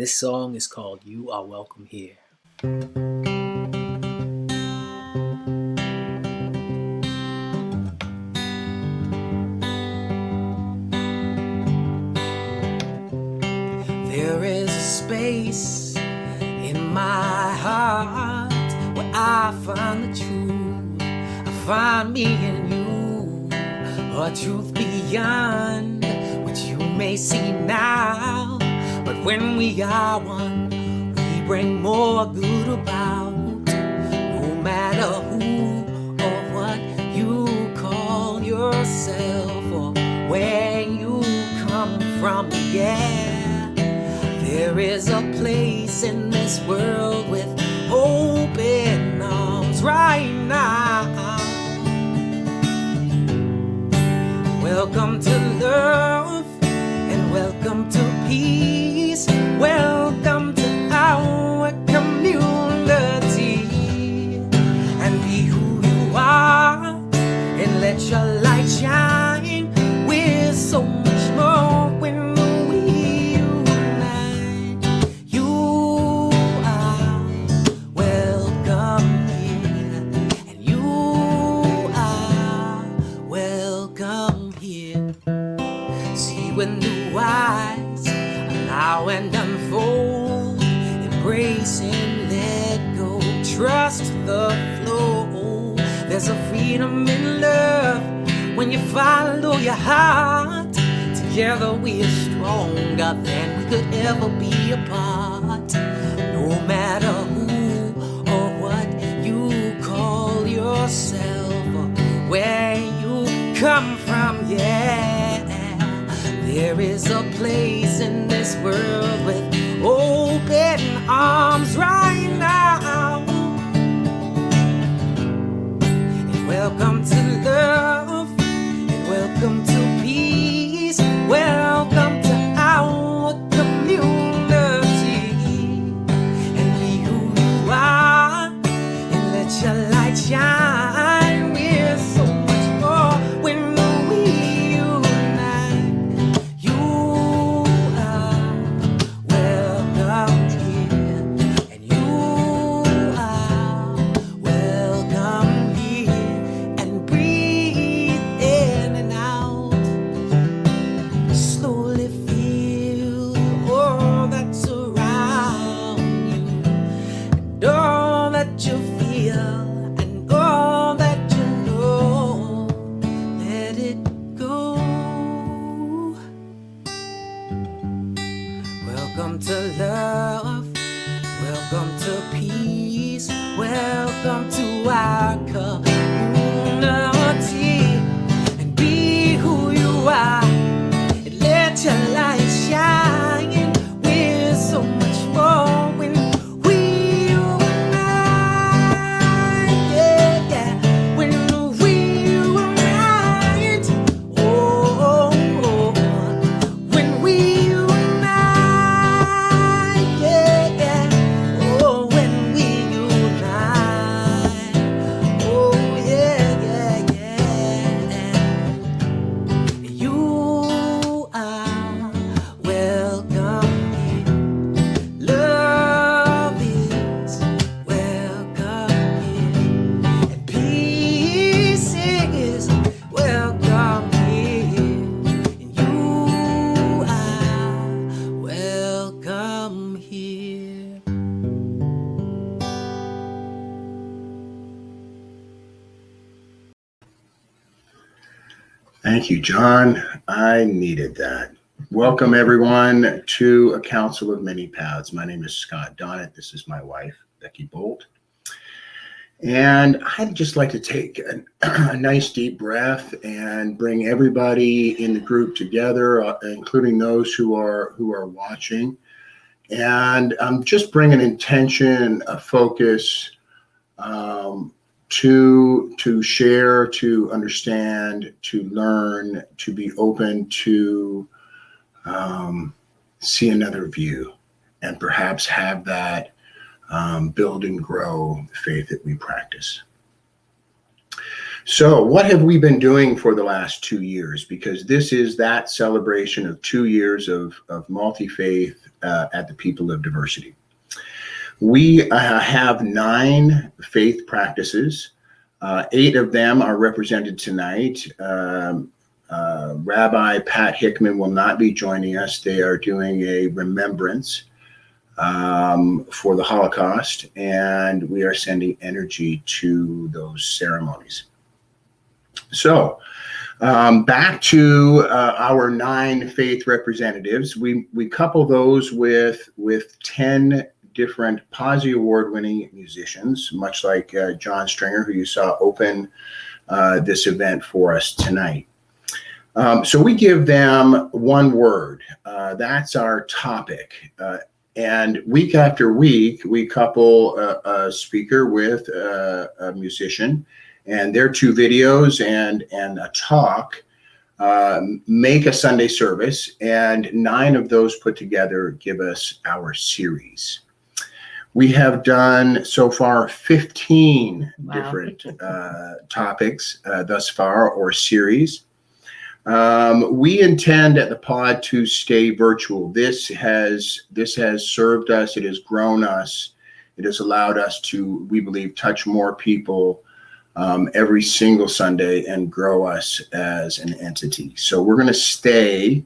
This song is called You Are Welcome Here. There is a space in my heart where I find the truth. I find me in you, a truth beyond what you may see now. But when we are one, we bring more good about. No matter who or what you call yourself or where you come from, yeah. There is a place in this world with open arms right now. Welcome to love and welcome to peace. Welcome to our community. And be who you are and let your light shine. We're so much more when we unite. You are welcome here, and you are welcome here. See when new eyes allow and unfold, embrace and let go, trust the flow. There's a freedom in love when you follow your heart. Together we are stronger than we could ever be apart. No matter who or what you call yourself or where you come from, yeah. There is a place in this world with open arms right now. And welcome to love, and welcome to peace. Welcome to our community. And be who you are, and let your light shine. We're so much more when we unite. You are welcome here, and you are welcome here. And breathe in and out. Slowly feel all that's around you, and all that you feel, and all that you know. Let it go. Welcome to love, welcome to peace, welcome to our community. And be who you are, and let your light shine. We're so much more when we unite, yeah, yeah. When we unite, oh, oh, oh. When we unite, yeah, yeah. Oh, when we unite, oh, yeah, yeah, yeah. You are welcome here. Love is welcome here. And peace is welcome here. And you are welcome here. Thank you, John. I needed that. Welcome, everyone, to A Council of Many Paths. My name is Scott Donnett. This is my wife, Becky Bolt. And I'd just like to take a nice deep breath and bring everybody in the group together, including those who are watching. And just bring an intention, a focus, to share, to understand, to learn, to be open to see another view, and perhaps have that build and grow the faith that we practice. So, what have we been doing for the last 2 years? Because this is that celebration of 2 years of multi-faith at the People of Diversity. We have 9 faith practices. 8 of them are represented tonight. Rabbi Pat Hickman will not be joining us. They are doing a remembrance for the Holocaust, and we are sending energy to those ceremonies. So, back to our 9 faith representatives. We couple those with 10 different Posy Award-winning musicians, much like John Stringer, who you saw open this event for us tonight. So we give them one word. That's our topic. And week after week, we couple a speaker with a musician, and their 2 videos and a talk make a Sunday service, and 9 of those put together give us our series. We have done so far 15 different topics thus far, or series. We intend at the pod to stay virtual. This has served us. It has grown us. It has allowed us to, we believe, touch more people every single Sunday and grow us as an entity. So we're going to stay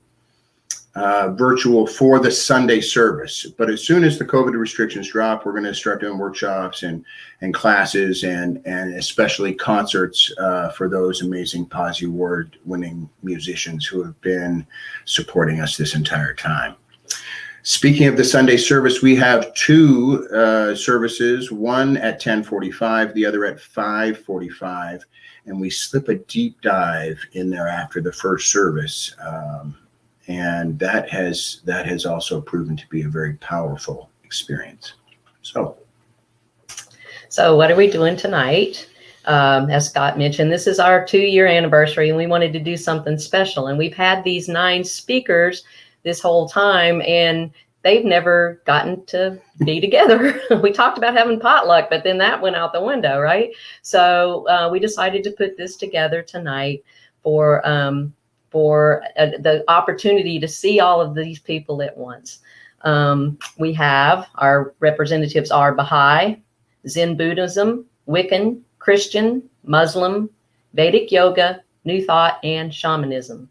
virtual for the Sunday service. But as soon as the COVID restrictions drop, we're going to start doing workshops and classes and especially concerts for those amazing Posy Award-winning musicians who have been supporting us this entire time. Speaking of the Sunday service, we have 2 services, one at 10:45, the other at 5:45, and we slip a deep dive in there after the first service. And that has also proven to be a very powerful experience. So what are we doing tonight? As Scott mentioned, this is our 2-year anniversary, and we wanted to do something special. And we've had these 9 speakers this whole time, and they've never gotten to be together. We talked about having potluck, but then that went out the window, right? So we decided to put this together tonight for the opportunity to see all of these people at once. We have our representatives are Baha'i, Zen Buddhism, Wiccan, Christian, Muslim, Vedic Yoga, New Thought, and Shamanism.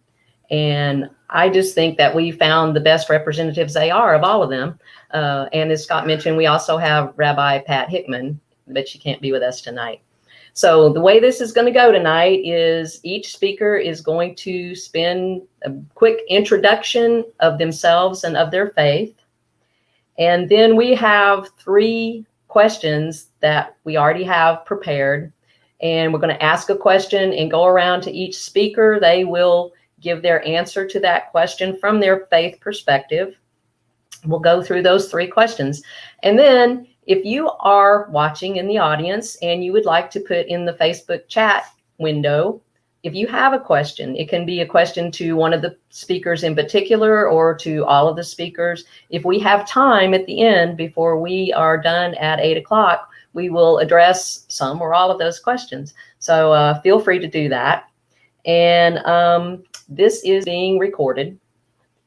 And I just think that we found the best representatives they are of all of them. And as Scott mentioned, we also have Rabbi Pat Hickman, but she can't be with us tonight. So the way this is going to go tonight is each speaker is going to spend a quick introduction of themselves and of their faith. And then we have 3 questions that we already have prepared. And we're going to ask a question and go around to each speaker. They will give their answer to that question from their faith perspective. We'll go through those 3 questions. And then if you are watching in the audience and you would like to put in the Facebook chat window, if you have a question, it can be a question to one of the speakers in particular or to all of the speakers. If we have time at the end before we are done at 8 o'clock, we will address some or all of those questions. So feel free to do that. And this is being recorded.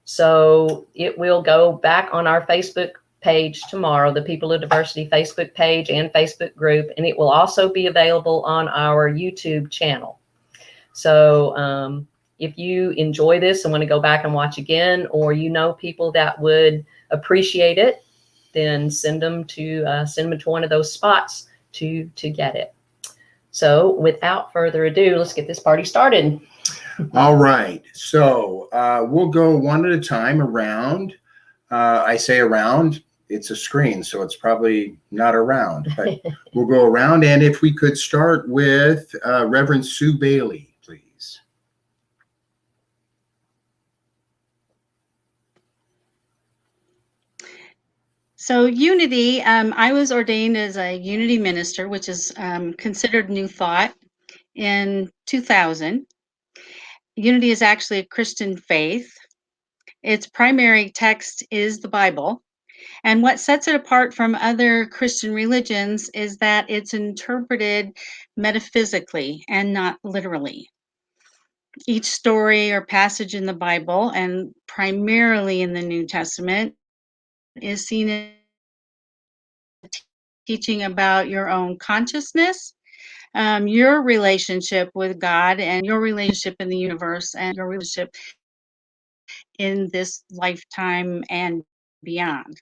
So it will go back on our Facebook page tomorrow, the People of Diversity Facebook page and Facebook group, and it will also be available on our YouTube channel. So if you enjoy this and want to go back and watch again, or you know people that would appreciate it, then send them to one of those spots to get it. So without further ado, let's get this party started. All right. So we'll go one at a time around. I say around, it's a screen, so it's probably not around, but we'll go around. And if we could start with Reverend Sue Bailey, please. So Unity, I was ordained as a Unity minister, which is considered New Thought in 2000. Unity is actually a Christian faith. Its primary text is the Bible, And what sets it apart from other Christian religions is that it's interpreted metaphysically and not literally. Each story or passage in the Bible, and primarily in the New Testament, is seen as teaching about your own consciousness, your relationship with God, and your relationship in the universe, and your relationship in this lifetime and beyond.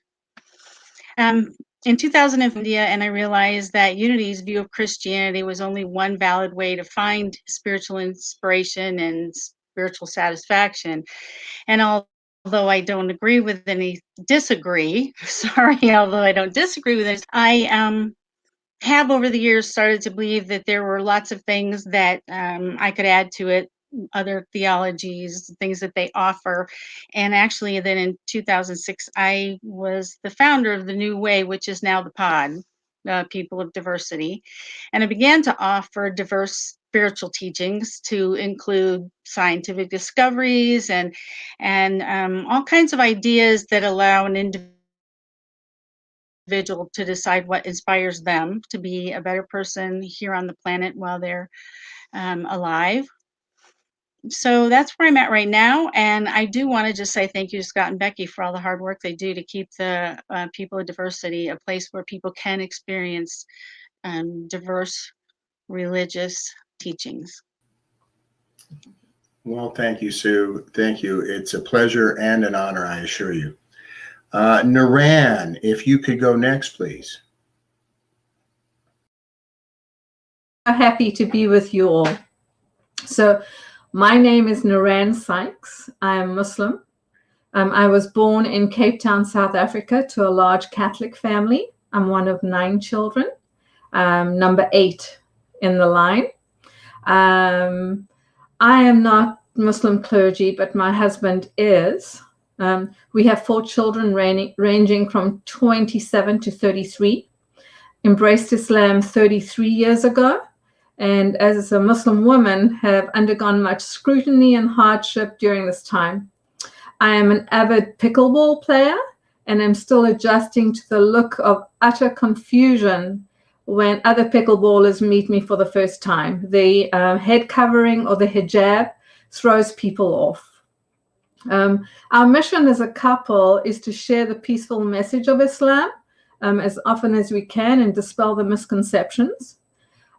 Um, in 2000 in India, and I realized that Unity's view of Christianity was only one valid way to find spiritual inspiration and spiritual satisfaction. And although I don't agree with any, disagree, sorry, although I don't disagree with it, I have over the years started to believe that there were lots of things that I could add to it, other theologies, things that they offer. And actually, then in 2006, I was the founder of the New Way, which is now the POD, People of Diversity. And I began to offer diverse spiritual teachings to include scientific discoveries and all kinds of ideas that allow an individual to decide what inspires them to be a better person here on the planet while they're alive. So that's where I'm at right now. And I do want to just say thank you to Scott and Becky for all the hard work they do to keep the People of Diversity a place where people can experience diverse religious teachings. Well, thank you, Sue. Thank you. It's a pleasure and an honor, I assure you. Naran, if you could go next, please. Happy to be with you all. So my name is Naran Sykes. I am Muslim. I was born in Cape Town, South Africa, to a large Catholic family. I'm one of 9 children, number 8 in the line. I am not Muslim clergy, but my husband is. We have 4 children ranging from 27 to 33. Embraced Islam 33 years ago, and as a Muslim woman have undergone much scrutiny and hardship during this time. I am an avid pickleball player, and I'm still adjusting to the look of utter confusion when other pickleballers meet me for the first time. The head covering or the hijab throws people off. Our mission as a couple is to share the peaceful message of Islam as often as we can and dispel the misconceptions.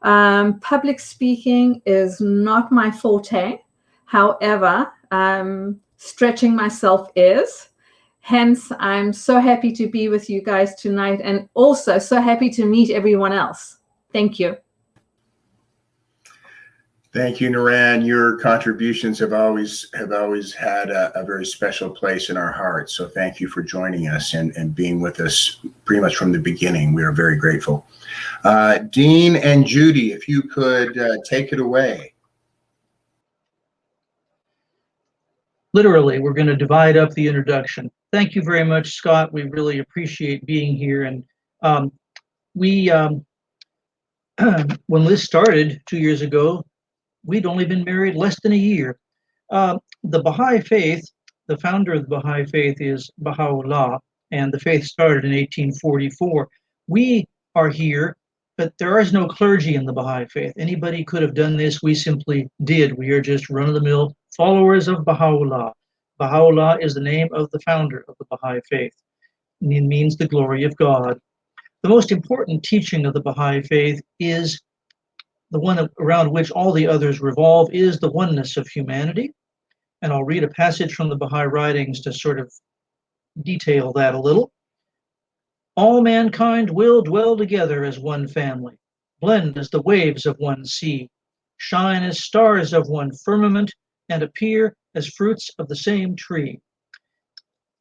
Public speaking is not my forte. However, stretching myself is. Hence, I'm so happy to be with you guys tonight, and also so happy to meet everyone else. Thank you. Thank you, Naran. Your contributions have always had a very special place in our hearts. So thank you for joining us and being with us pretty much from the beginning. We are very grateful. Dean and Judy, if you could take it away. Literally, we're going to divide up the introduction. Thank you very much, Scott. We really appreciate being here. And when Liz started 2 years ago, we'd only been married less than a year. The Baha'i faith, the founder of the Baha'i faith is Baha'u'llah, and the faith started in 1844. We are here, but there is no clergy in the Baha'i faith. Anybody could have done this. We simply did. We are just run-of-the-mill followers of Baha'u'llah. Baha'u'llah is the name of the founder of the Baha'i faith. It means the glory of God. The most important teaching of the Baha'i faith is the one around which all the others revolve, is the oneness of humanity. And I'll read a passage from the Baha'i writings to sort of detail that a little. All mankind will dwell together as one family, blend as the waves of one sea, shine as stars of one firmament, and appear as fruits of the same tree.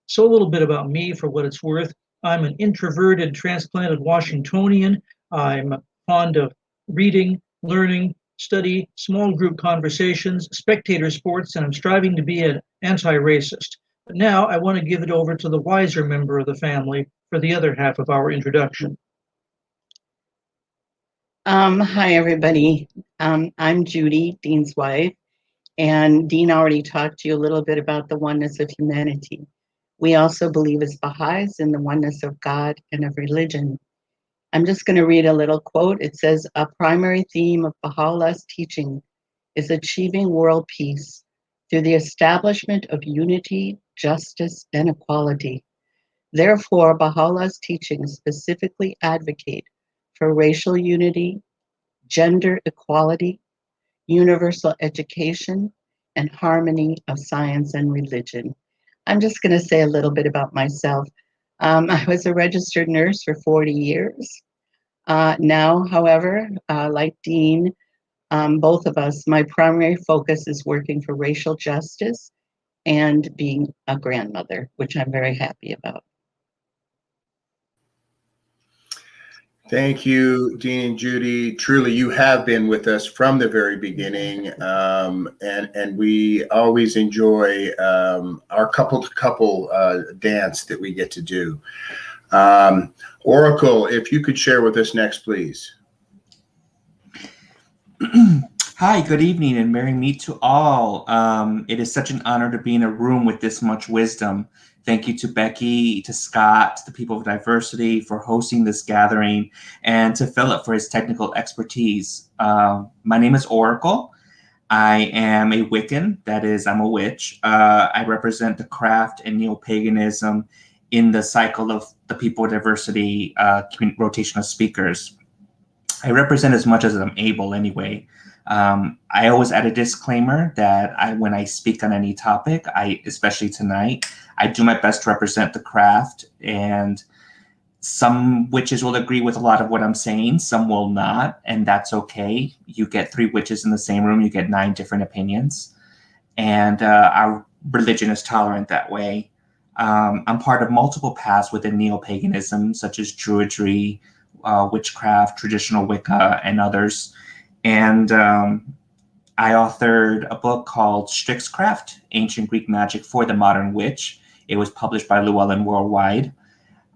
So a little bit about me, for what it's worth. I'm an introverted, transplanted Washingtonian. I'm fond of reading, learning, study, small group conversations, spectator sports, and I'm striving to be an anti-racist. But now I want to give it over to the wiser member of the family for the other half of our introduction. Hi, everybody. I'm Judy, Dean's wife, and Dean already talked to you a little bit about the oneness of humanity. We also believe as Baha'is in the oneness of God and of religion. I'm just going to read a little quote. It says, "A primary theme of Baha'u'llah's teaching is achieving world peace through the establishment of unity, justice, and equality. Therefore, Baha'u'llah's teachings specifically advocate for racial unity, gender equality, universal education, and harmony of science and religion." I'm just going to say a little bit about myself. I was a registered nurse for 40 years. Now, however, like Dean, both of us, my primary focus is working for racial justice and being a grandmother, which I'm very happy about. Thank you, Dean and Judy. Truly, you have been with us from the very beginning, and we always enjoy our couple-to-couple dance that we get to do. Oracle, if you could share with us next, please. Hi, good evening, and merry meet to all. It is such an honor to be in a room with this much wisdom. Thank you to Becky, to Scott, to the people of diversity for hosting this gathering, and to Philip for his technical expertise. My name is Oracle. I am a Wiccan, that is, I'm a witch. I represent the craft and neo-paganism in the cycle of the people of diversity rotation of speakers. I represent as much as I'm able anyway. I always add a disclaimer that when I speak on any topic, especially tonight, I do my best to represent the craft, and some witches will agree with a lot of what I'm saying, some will not, and that's okay. You get 3 witches in the same room, you get 9 different opinions, and our religion is tolerant that way. I'm part of multiple paths within neo-paganism, such as Druidry, witchcraft, traditional Wicca, and others. And I authored a book called Strixcraft, Ancient Greek Magic for the Modern Witch. It was published by Llewellyn Worldwide.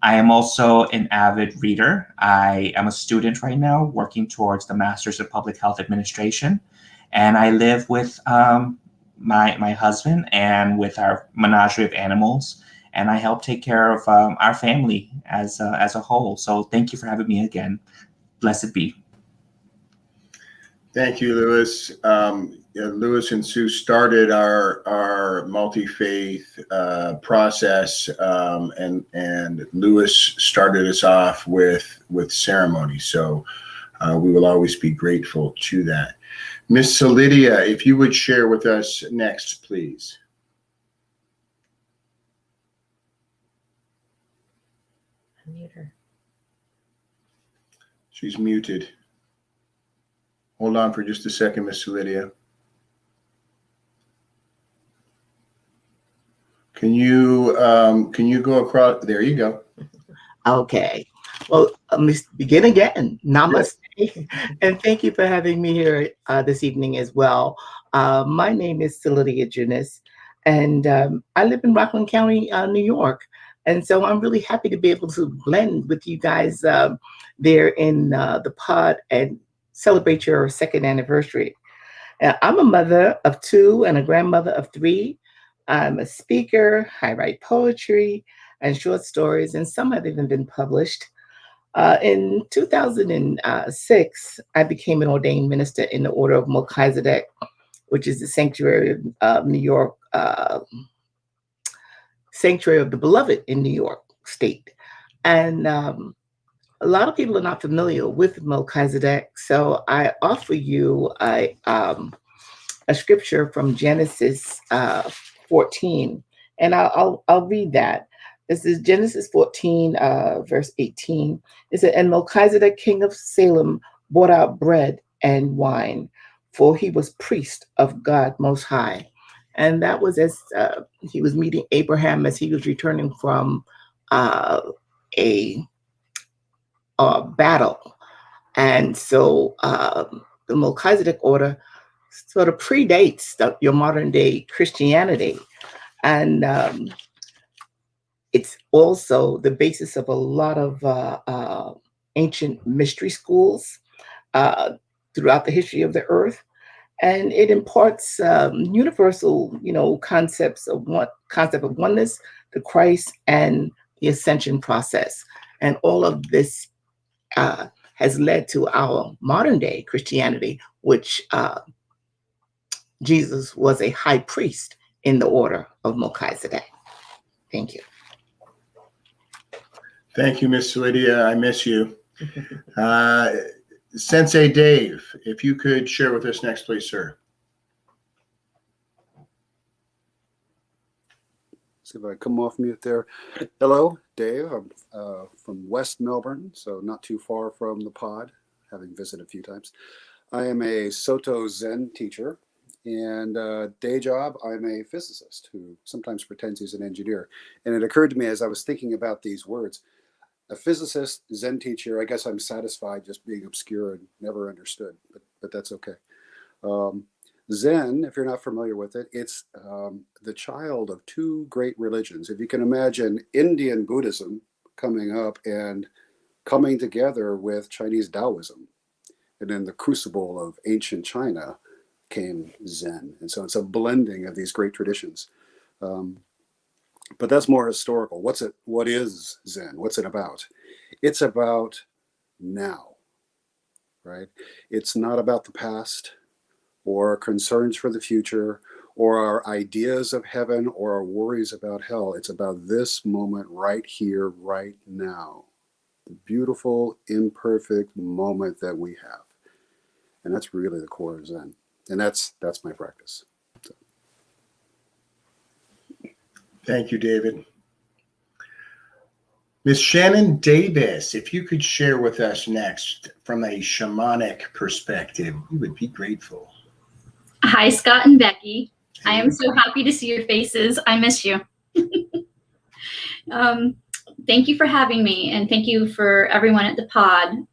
I am also an avid reader. I am a student right now working towards the Masters of Public Health Administration. And I live with my husband and with our menagerie of animals. And I help take care of our family as a whole. So thank you for having me again. Blessed be. Thank you, Lewis. Lewis and Sue started our multi-faith process, and Lewis started us off with ceremony. So we will always be grateful to that. Miss Lydia, if you would share with us next, please. Unmute her. She's muted. Hold on for just a second, Miss Lydia. Can you go across? There you go. Okay. Well, let me begin again. Namaste. And thank you for having me here this evening as well. My name is Lydia Junis, and I live in Rockland County, New York. And so I'm really happy to be able to blend with you guys there in the pod and celebrate your 2nd anniversary. I'm a mother of 2 and a grandmother of 3. I'm a speaker. I write poetry and short stories, and some have even been published. In 2006, I became an ordained minister in the Order of Melchizedek, which is the Sanctuary of New York, Sanctuary of the Beloved in New York State. And a lot of people are not familiar with Melchizedek, so I offer you a scripture from Genesis 14, and I'll read that. This is Genesis 14, verse 18. It said, "And Melchizedek, king of Salem, brought out bread and wine, for he was priest of God Most High." And that was as he was meeting Abraham as he was returning from a battle. And so the Melchizedek order sort of predates your modern day Christianity. And it's also the basis of a lot of ancient mystery schools throughout the history of the earth. And it imparts universal, concept of oneness, the Christ and the ascension process. And all of this has led to our modern day Christianity, which Jesus was a high priest in the order of Melchizedek. Thank you. Thank you, Miss Lydia. I miss you. Sensei Dave, if you could share with us next, please, sir. See if I come off mute there. Hello, Dave. I'm from West Melbourne, so not too far from the pod, having visited a few times. I am a Soto Zen teacher, and day job, I'm a physicist who sometimes pretends he's an engineer. And it occurred to me as I was thinking about these words, a physicist, Zen teacher, I guess I'm satisfied just being obscure and never understood, but that's okay. Zen, if you're not familiar with it, it's the child of two great religions. If you can imagine Indian Buddhism coming up and coming together with Chinese Taoism, and in the crucible of ancient China came Zen. And so it's a blending of these great traditions. But that's more historical. What is Zen? What's it about? It's about now, right? It's not about the past or concerns for the future or our ideas of heaven or our worries about hell. It's about this moment right here, right now. The beautiful, imperfect moment that we have. And that's really the core of Zen. And that's my practice. So. Thank you, David. Ms. Shannon Davis, if you could share with us next from a shamanic perspective, we would be grateful. Hi, Scott and Becky. I am so happy to see your faces. I miss you. Thank you for having me, and thank you for everyone at the pod.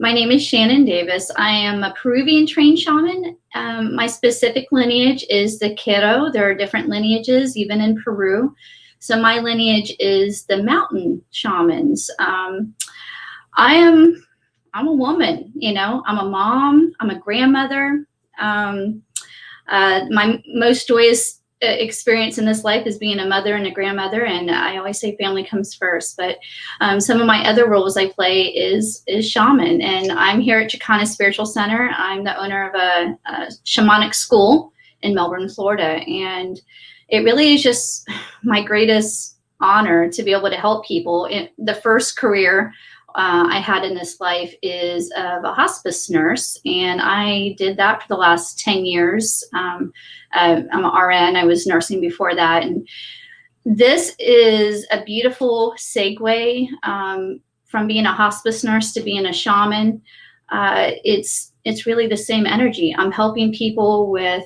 My name is Shannon Davis. I am a Peruvian trained shaman. My specific lineage is the Quero. There are different lineages, even in Peru. So my lineage is the mountain shamans. I'm a woman, you know, I'm a mom, I'm a grandmother. My most joyous experience in this life is being a mother and a grandmother, and I always say family comes first. But some of my other roles I play is shaman, and I'm here at Chicana Spiritual Center. I'm the owner of a shamanic school in Melbourne, Florida, and it really is just my greatest honor to be able to help people. The first career I had in this life is of a hospice nurse, and I did that for the last 10 years. I'm an RN. I was nursing before that, and this is a beautiful segue from being a hospice nurse to being a shaman. It's really the same energy. I'm helping people with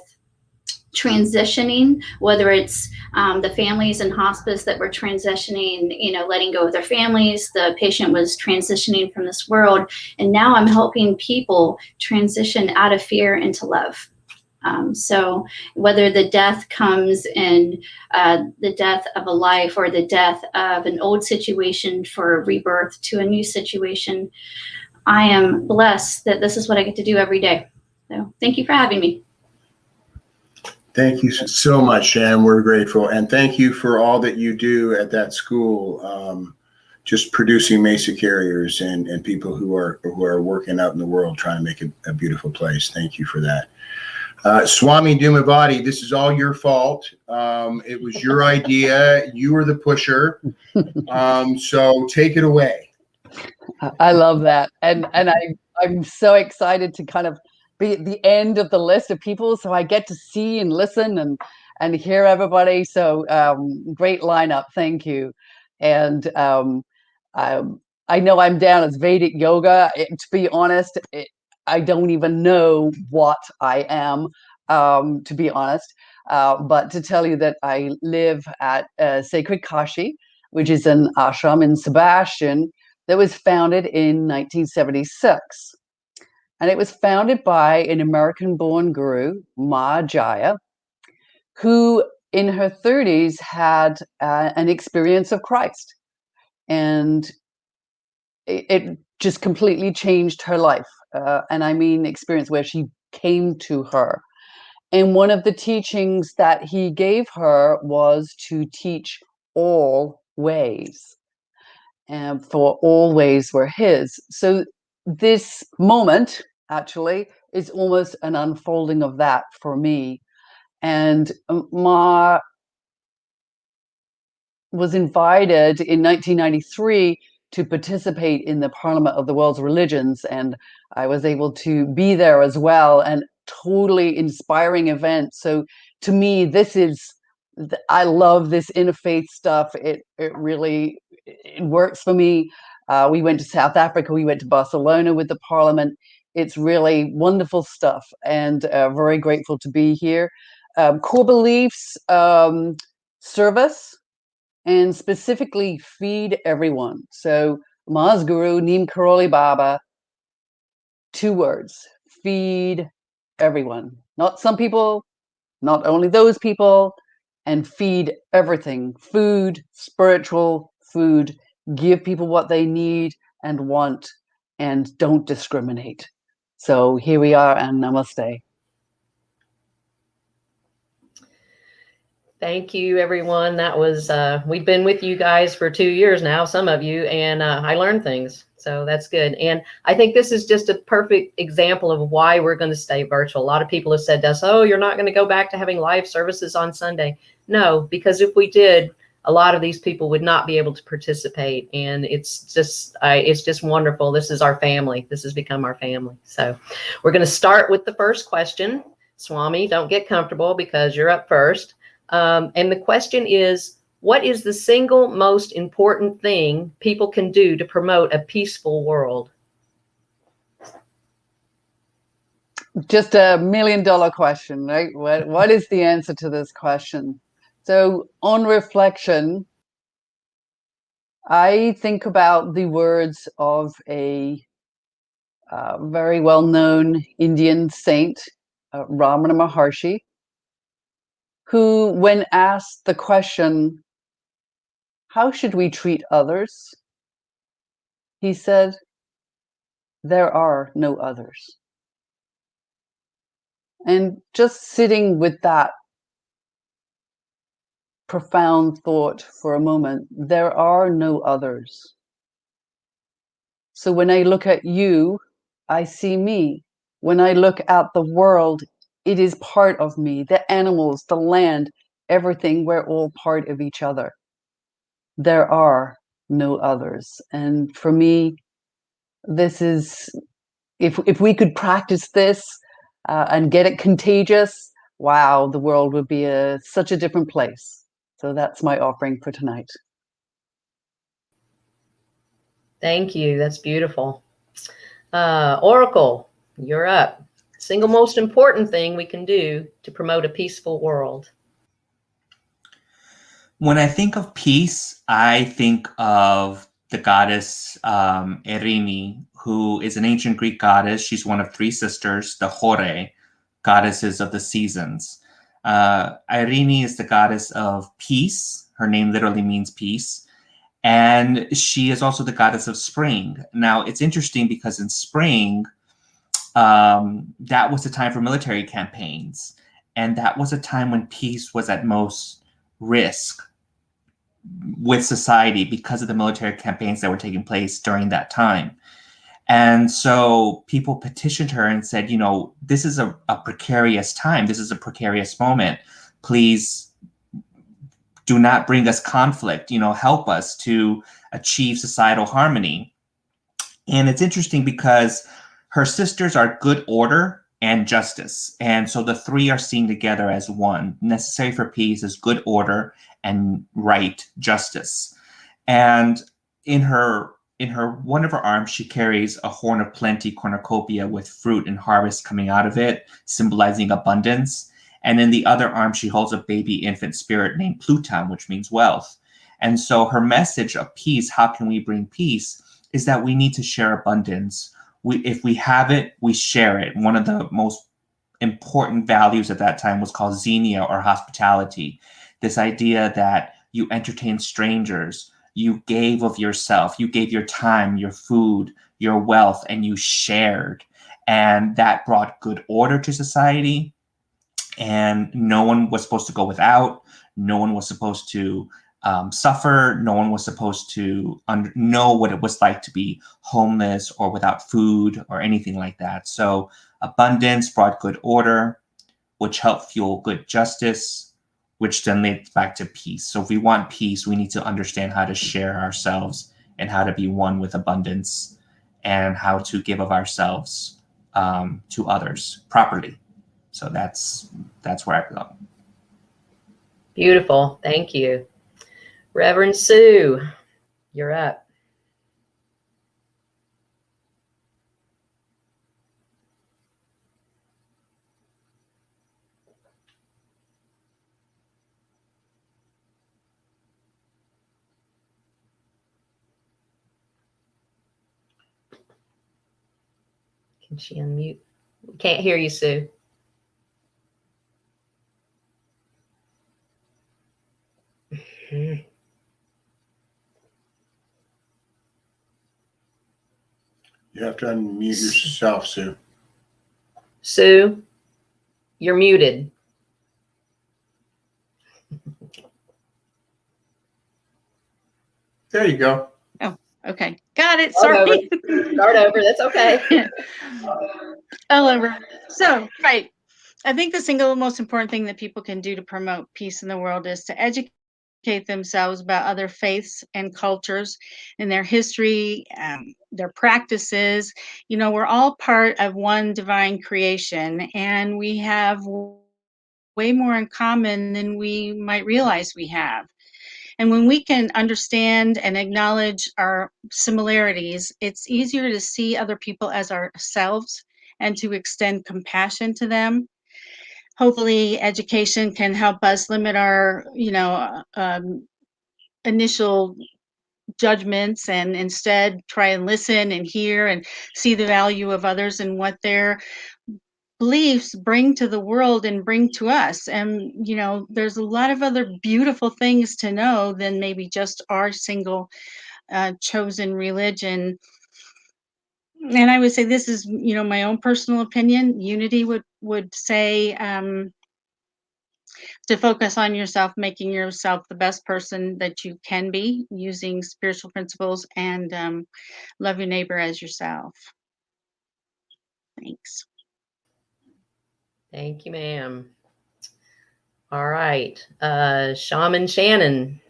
transitioning, whether it's the families in hospice that were transitioning, you know, letting go of their families, the patient was transitioning from this world, and now I'm helping people transition out of fear into love. So whether the death comes in the death of a life or the death of an old situation for rebirth to a new situation, I am blessed that this is what I get to do every day. So thank you for having me. Thank you so much, Shan. We're grateful. And thank you for all that you do at that school, just producing Mesa carriers and people who are working out in the world trying to make it a beautiful place. Thank you for that. Swami Dumavati, this is all your fault. It was your idea. You were the pusher. So take it away. I love that. And I'm so excited to kind of be at the end of the list of people, so I get to see and listen and hear everybody. So great lineup, thank you. And I know I'm down as Vedic yoga. To be honest, I don't even know what I am, to be honest. But to tell you that I live at Sacred Kashi, which is an ashram in Sebastian that was founded in 1976. And it was founded by an American-born guru, Ma Jaya, who in her 30s had an experience of Christ. And it just completely changed her life. And I mean experience where she came to her. And one of the teachings that he gave her was to teach all ways, and for all ways were his. So this moment actually is almost an unfolding of that for me. And Ma was invited in 1993 to participate in the Parliament of the World's Religions, and I was able to be there as well, and totally inspiring event. So to me, this is, I love this interfaith stuff. It really, it works for me. We went to South Africa, we went to Barcelona with the Parliament. It's really wonderful stuff, and very grateful to be here. Core beliefs, service, and specifically feed everyone. So Ma's guru, Neem Karoli Baba, 2 words: feed everyone. Not some people, not only those people, and feed everything. Food, spiritual food. Give people what they need and want, and don't discriminate. So here we are, and namaste. Thank you, everyone. That was, we've been with you guys for 2 years now, some of you, and I learned things. So that's good. And I think this is just a perfect example of why we're going to stay virtual. A lot of people have said to us, oh, you're not going to go back to having live services on Sunday. No, because if we did, a lot of these people would not be able to participate. And it's just wonderful. This is our family. This has become our family. So we're going to start with the first question. Swami, don't get comfortable because you're up first. And the question is, what is the single most important thing people can do to promote a peaceful world? Just $1 million question, right? What is the answer to this question? So on reflection, I think about the words of a very well-known Indian saint, Ramana Maharshi, who, when asked the question, how should we treat others? He said, there are no others. And just sitting with that profound thought for a moment, there are no others. So when I look at you, I see me. When I look at the world, it is part of me. The animals, the land, everything, we're all part of each other. There are no others. And for me, this is, if we could practice this and get it contagious, wow, the world would be such a different place. So that's my offering for tonight. Thank you. That's beautiful. Oracle, you're up. Single most important thing we can do to promote a peaceful world. When I think of peace, I think of the goddess Erini, who is an ancient Greek goddess. She's one of 3 sisters, the Hore, goddesses of the seasons. Erini is the goddess of peace. Her name literally means peace. And she is also the goddess of spring. Now, it's interesting because in spring, that was the time for military campaigns. And that was a time when peace was at most risk with society because of the military campaigns that were taking place during that time. And so people petitioned her and said, you know, this is a precarious time. This is a precarious moment. Please do not bring us conflict, you know, help us to achieve societal harmony. And it's interesting because her sisters are good order and justice. And so the 3 are seen together as one. Necessary for peace is good order and right, justice. And in one of her arms, she carries a horn of plenty cornucopia with fruit and harvest coming out of it, symbolizing abundance. And in the other arm, she holds a baby infant spirit named Pluton, which means wealth. And so her message of peace, how can we bring peace, is that we need to share abundance. If we have it, we share it. One of the most important values at that time was called xenia, or hospitality. This idea that you entertain strangers, you gave of yourself, you gave your time, your food, your wealth, and you shared. And that brought good order to society. And no one was supposed to go without. No one was supposed to suffer. No one was supposed to know what it was like to be homeless or without food or anything like that. So abundance brought good order, which helped fuel good justice, which then leads back to peace. So if we want peace, we need to understand how to share ourselves and how to be one with abundance and how to give of ourselves to others properly. So that's where I belong. Beautiful. Thank you. Reverend Sue, you're up. Can she unmute? We can't hear you, Sue. You have to unmute yourself, Sue. Sue, you're muted. There you go. Oh, okay. Got it. Sorry. Start over. That's okay. All over. So, right. I think the single most important thing that people can do to promote peace in the world is to educate themselves about other faiths and cultures and their history, their practices. You know, we're all part of one divine creation, and we have way more in common than we might realize we have. And when we can understand and acknowledge our similarities, it's easier to see other people as ourselves and to extend compassion to them. Hopefully, education can help us limit our, initial judgments and instead try and listen and hear and see the value of others and what their beliefs bring to the world and bring to us. And, there's a lot of other beautiful things to know than maybe just our single chosen religion. And I would say this is, my own personal opinion. Unity would say to focus on yourself, making yourself the best person that you can be, using spiritual principles, and love your neighbor as yourself. Thanks. Thank you, ma'am. All right. Shaman Shannon,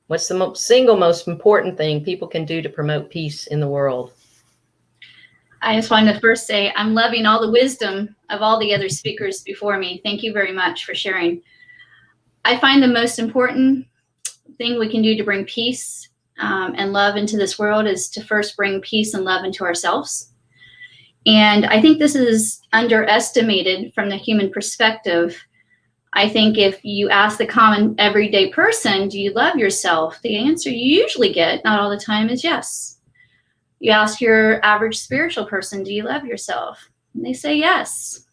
what's the single most important thing people can do to promote peace in the world? I just wanted to first say I'm loving all the wisdom of all the other speakers before me. Thank you very much for sharing. I find the most important thing we can do to bring peace and love into this world is to first bring peace and love into ourselves. And I think this is underestimated from the human perspective. I think if you ask the common everyday person, do you love yourself? The answer you usually get, not all the time, is yes. You ask your average spiritual person, do you love yourself? And they say yes.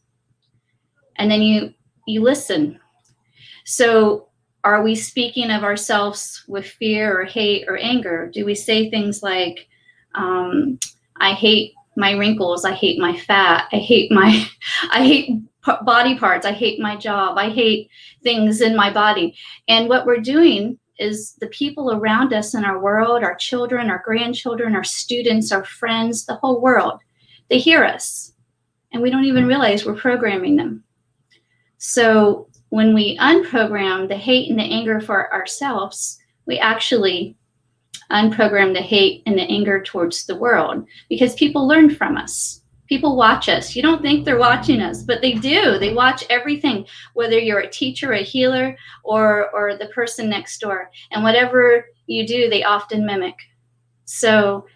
And then you listen. So are we speaking of ourselves with fear or hate or anger? Do we say things like, I hate my wrinkles, I hate my fat, I hate body parts, I hate my job, I hate things in my body. And what we're doing is the people around us in our world, our children, our grandchildren, our students, our friends, the whole world, they hear us and we don't even realize we're programming them. So when we unprogram the hate and the anger for ourselves, we actually unprogram the hate and the anger towards the world, because people learn from us. People watch us. You don't think they're watching us, but they do. They watch everything, whether you're a teacher, a healer, or the person next door. And whatever you do, they often mimic. So,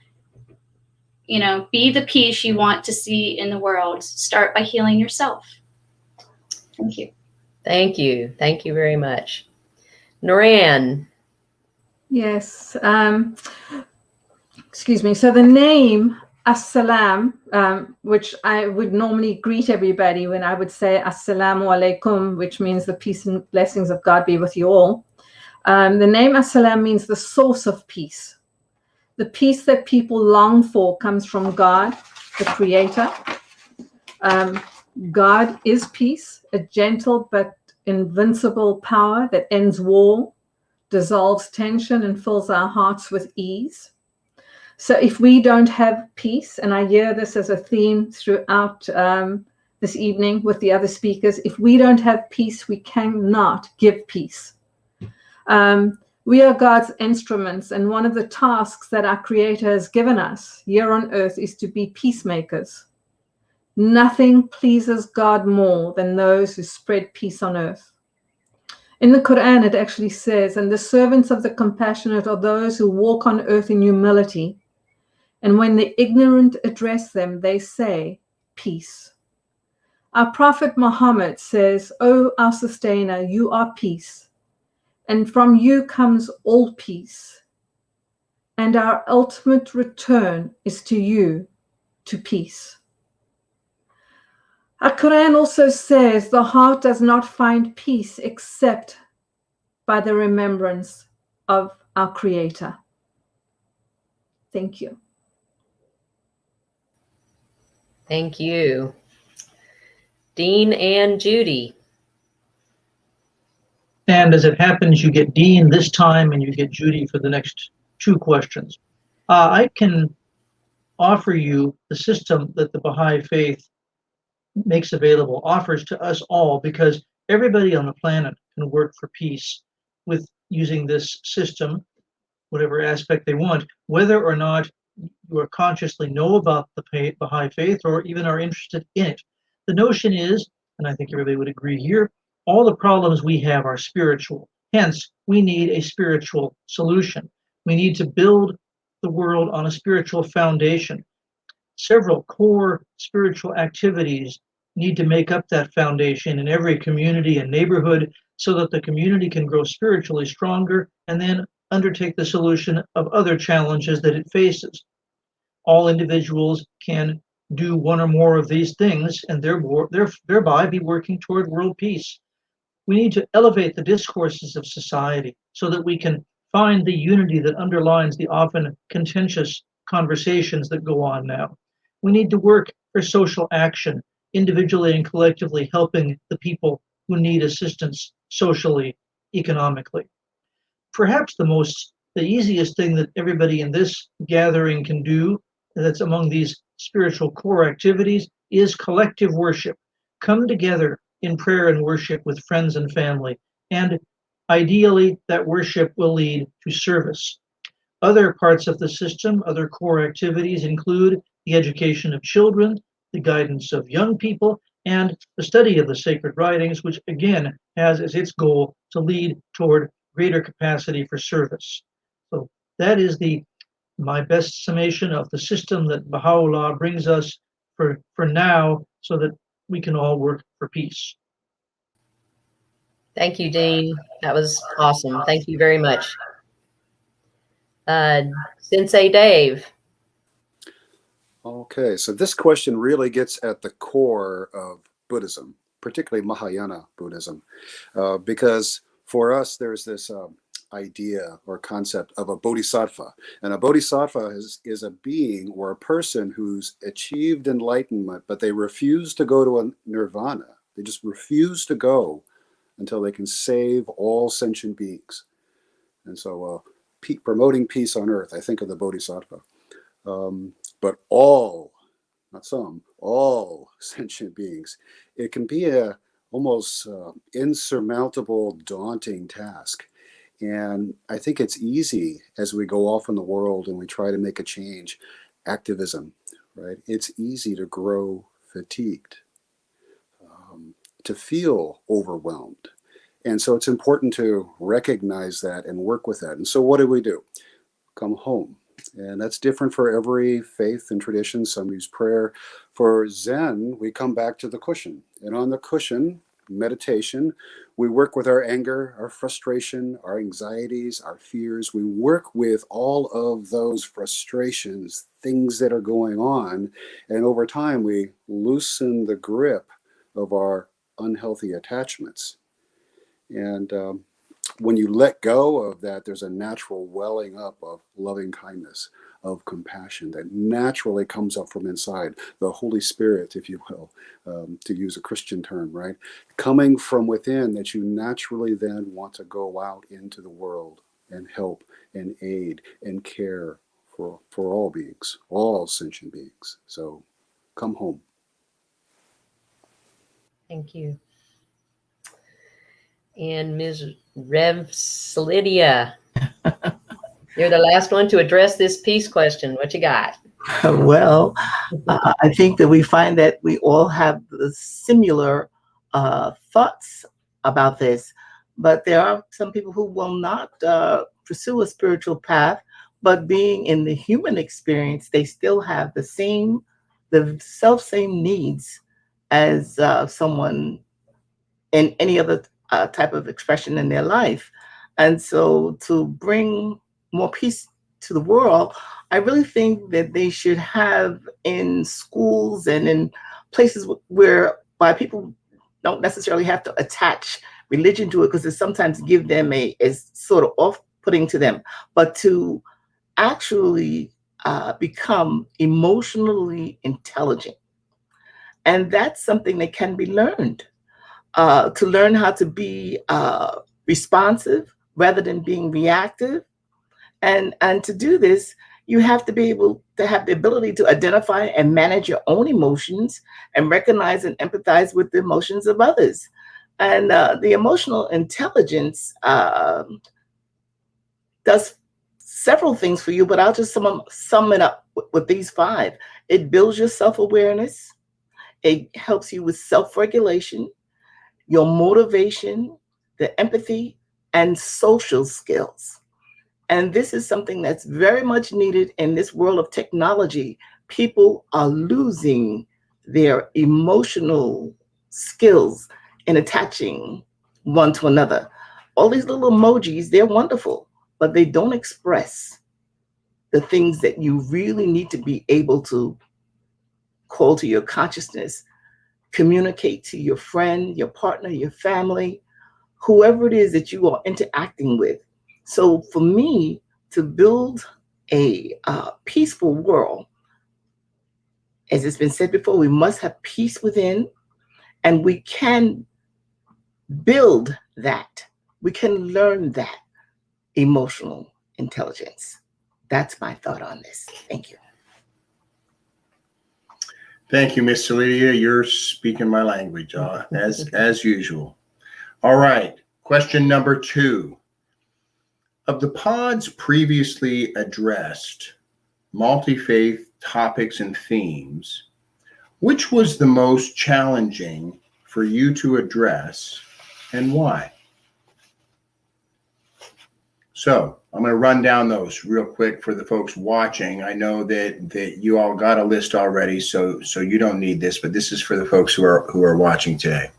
be the peace you want to see in the world. Start by healing yourself. Thank you. Thank you. Thank you very much. Noran. Yes. Excuse me. So the name Assalam, which I would normally greet everybody when I would say Assalamu alaikum, which means the peace and blessings of God be with you all. The name Assalam means the source of peace. The peace that people long for comes from God, the Creator. God is peace, a gentle but invincible power that ends war, dissolves tension and fills our hearts with ease. So if we don't have peace, and I hear this as a theme throughout this evening with the other speakers, if we don't have peace, we cannot give peace. We are God's instruments, and one of the tasks that our Creator has given us here on earth is to be peacemakers. Nothing pleases God more than those who spread peace on earth. In the Quran, it actually says, and the servants of the compassionate are those who walk on earth in humility, and when the ignorant address them, they say, peace. Our Prophet Muhammad says, O our sustainer, you are peace, and from you comes all peace, and our ultimate return is to you, to peace. Our Quran also says the heart does not find peace except by the remembrance of our Creator. Thank you. Thank you. Dean and Judy. And as it happens, you get Dean this time and you get Judy for the next 2 questions. I can offer you the system that the Baha'i Faith makes available, offers to us all, because everybody on the planet can work for peace with using this system, whatever aspect they want, whether or not you are consciously know about the Baha'i Faith or even are interested in it. The notion is, and I think everybody would agree here, all the problems we have are spiritual. Hence, we need a spiritual solution. We need to build the world on a spiritual foundation. Several core spiritual activities need to make up that foundation in every community and neighborhood so that the community can grow spiritually stronger and then undertake the solution of other challenges that it faces. All individuals can do one or more of these things and thereby be working toward world peace. We need to elevate the discourses of society so that we can find the unity that underlines the often contentious conversations that go on now. We need to work for social action, individually and collectively helping the people who need assistance socially, economically. Perhaps the easiest thing that everybody in this gathering can do, that's among these spiritual core activities, is collective worship. Come together in prayer and worship with friends and family, and ideally that worship will lead to service. Other parts of the system, other core activities include the education of children, the guidance of young people, and the study of the sacred writings, which again has as its goal to lead toward greater capacity for service. So that is my best summation of the system that Baha'u'llah brings us for now, so that we can all work for peace. Thank you, Dean. That was awesome. Thank you very much. Sensei Dave. Okay, so this question really gets at the core of Buddhism, particularly Mahayana Buddhism, because for us there's this idea or concept of a bodhisattva. And a bodhisattva is a being or a person who's achieved enlightenment, but they refuse to go to a nirvana. They just refuse to go until they can save all sentient beings. And so promoting peace on earth, I think of the bodhisattva. But all, not some, all sentient beings, it can be a almost insurmountable, daunting task. And I think it's easy as we go off in the world and we try to make a change, activism, right? It's easy to grow fatigued, to feel overwhelmed. And so it's important to recognize that and work with that. And so what do? Come home. And that's different for every faith and tradition. Some use prayer. For Zen, we come back to the cushion. And on the cushion, meditation, we work with our anger, our frustration, our anxieties, our fears. We work with all of those frustrations, things that are going on. And over time, we loosen the grip of our unhealthy attachments. And when you let go of that, there's a natural welling up of loving kindness, of compassion that naturally comes up from inside, the Holy Spirit, if you will, to use a Christian term, right? Coming from within, that you naturally then want to go out into the world and help and aid and care for all beings, all sentient beings. So come home. Thank you. And Ms. Rev Slidia, you're the last one to address this peace question. What you got? Well, I think that we find that we all have the similar thoughts about this, but there are some people who will not pursue a spiritual path, but being in the human experience, they still have the same needs as someone in any other type of expression in their life. And so to bring more peace to the world, I really think that they should have in schools and in places whereby people don't necessarily have to attach religion to it, because it sometimes give them a sort of off-putting to them, but to actually become emotionally intelligent. And that's something that can be learned. To learn how to be responsive rather than being reactive. And to do this, you have to be able to have the ability to identify and manage your own emotions and recognize and empathize with the emotions of others. And the emotional intelligence does several things for you, but I'll just sum it up with these 5. It builds your self-awareness. It helps you with self-regulation, your motivation, the empathy, and social skills. And this is something that's very much needed in this world of technology. People are losing their emotional skills in attaching one to another. All these little emojis, they're wonderful, but they don't express the things that you really need to be able to call to your consciousness, communicate to your friend, your partner, your family, whoever it is that you are interacting with. So for me, to build a peaceful world, as it's been said before, we must have peace within, and we can build that. We can learn that emotional intelligence. That's my thought on this. Thank you. Thank you, Miss Salidia. You're speaking my language, as usual. All right, question number 2. Of the pods previously addressed multi-faith topics and themes, which was the most challenging for you to address and why? So I'm going to run down those real quick for the folks watching. I know that you all got a list already, so you don't need this, but this is for the folks who are watching today.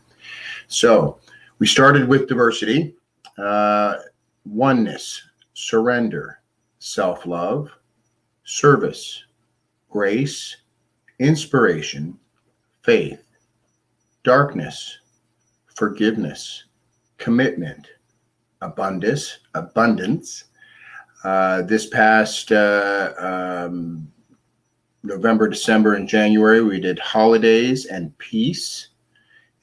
So we started with diversity, oneness, surrender, self-love, service, grace, inspiration, faith, darkness, forgiveness, commitment, abundance. This past November, December, and January, we did holidays and peace.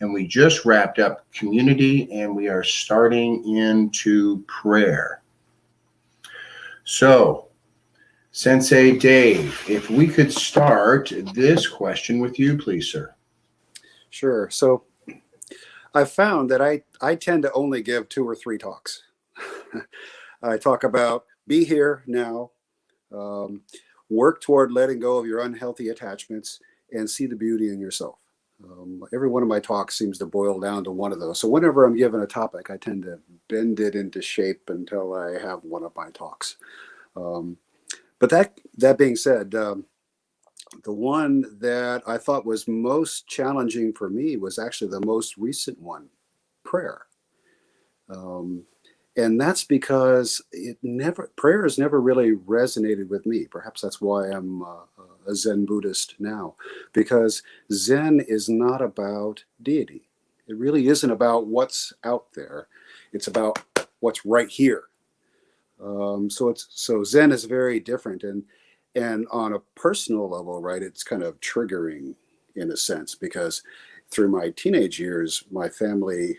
And we just wrapped up community, and we are starting into prayer. So, Sensei Dave, if we could start this question with you, please, sir. Sure. So I found that I tend to only give 2 or 3 talks. I talk about be here now, work toward letting go of your unhealthy attachments, and see the beauty in yourself. Every one of my talks seems to boil down to one of those. So whenever I'm given a topic, I tend to bend it into shape until I have one of my talks. But that being said, the one that I thought was most challenging for me was actually the most recent one, prayer. And that's because prayer has never really resonated with me. Perhaps that's why I'm a Zen Buddhist now, because Zen is not about deity. It really isn't about what's out there. It's about what's right here. So Zen is very different. And And on a personal level, right, it's kind of triggering in a sense, because through my teenage years, my family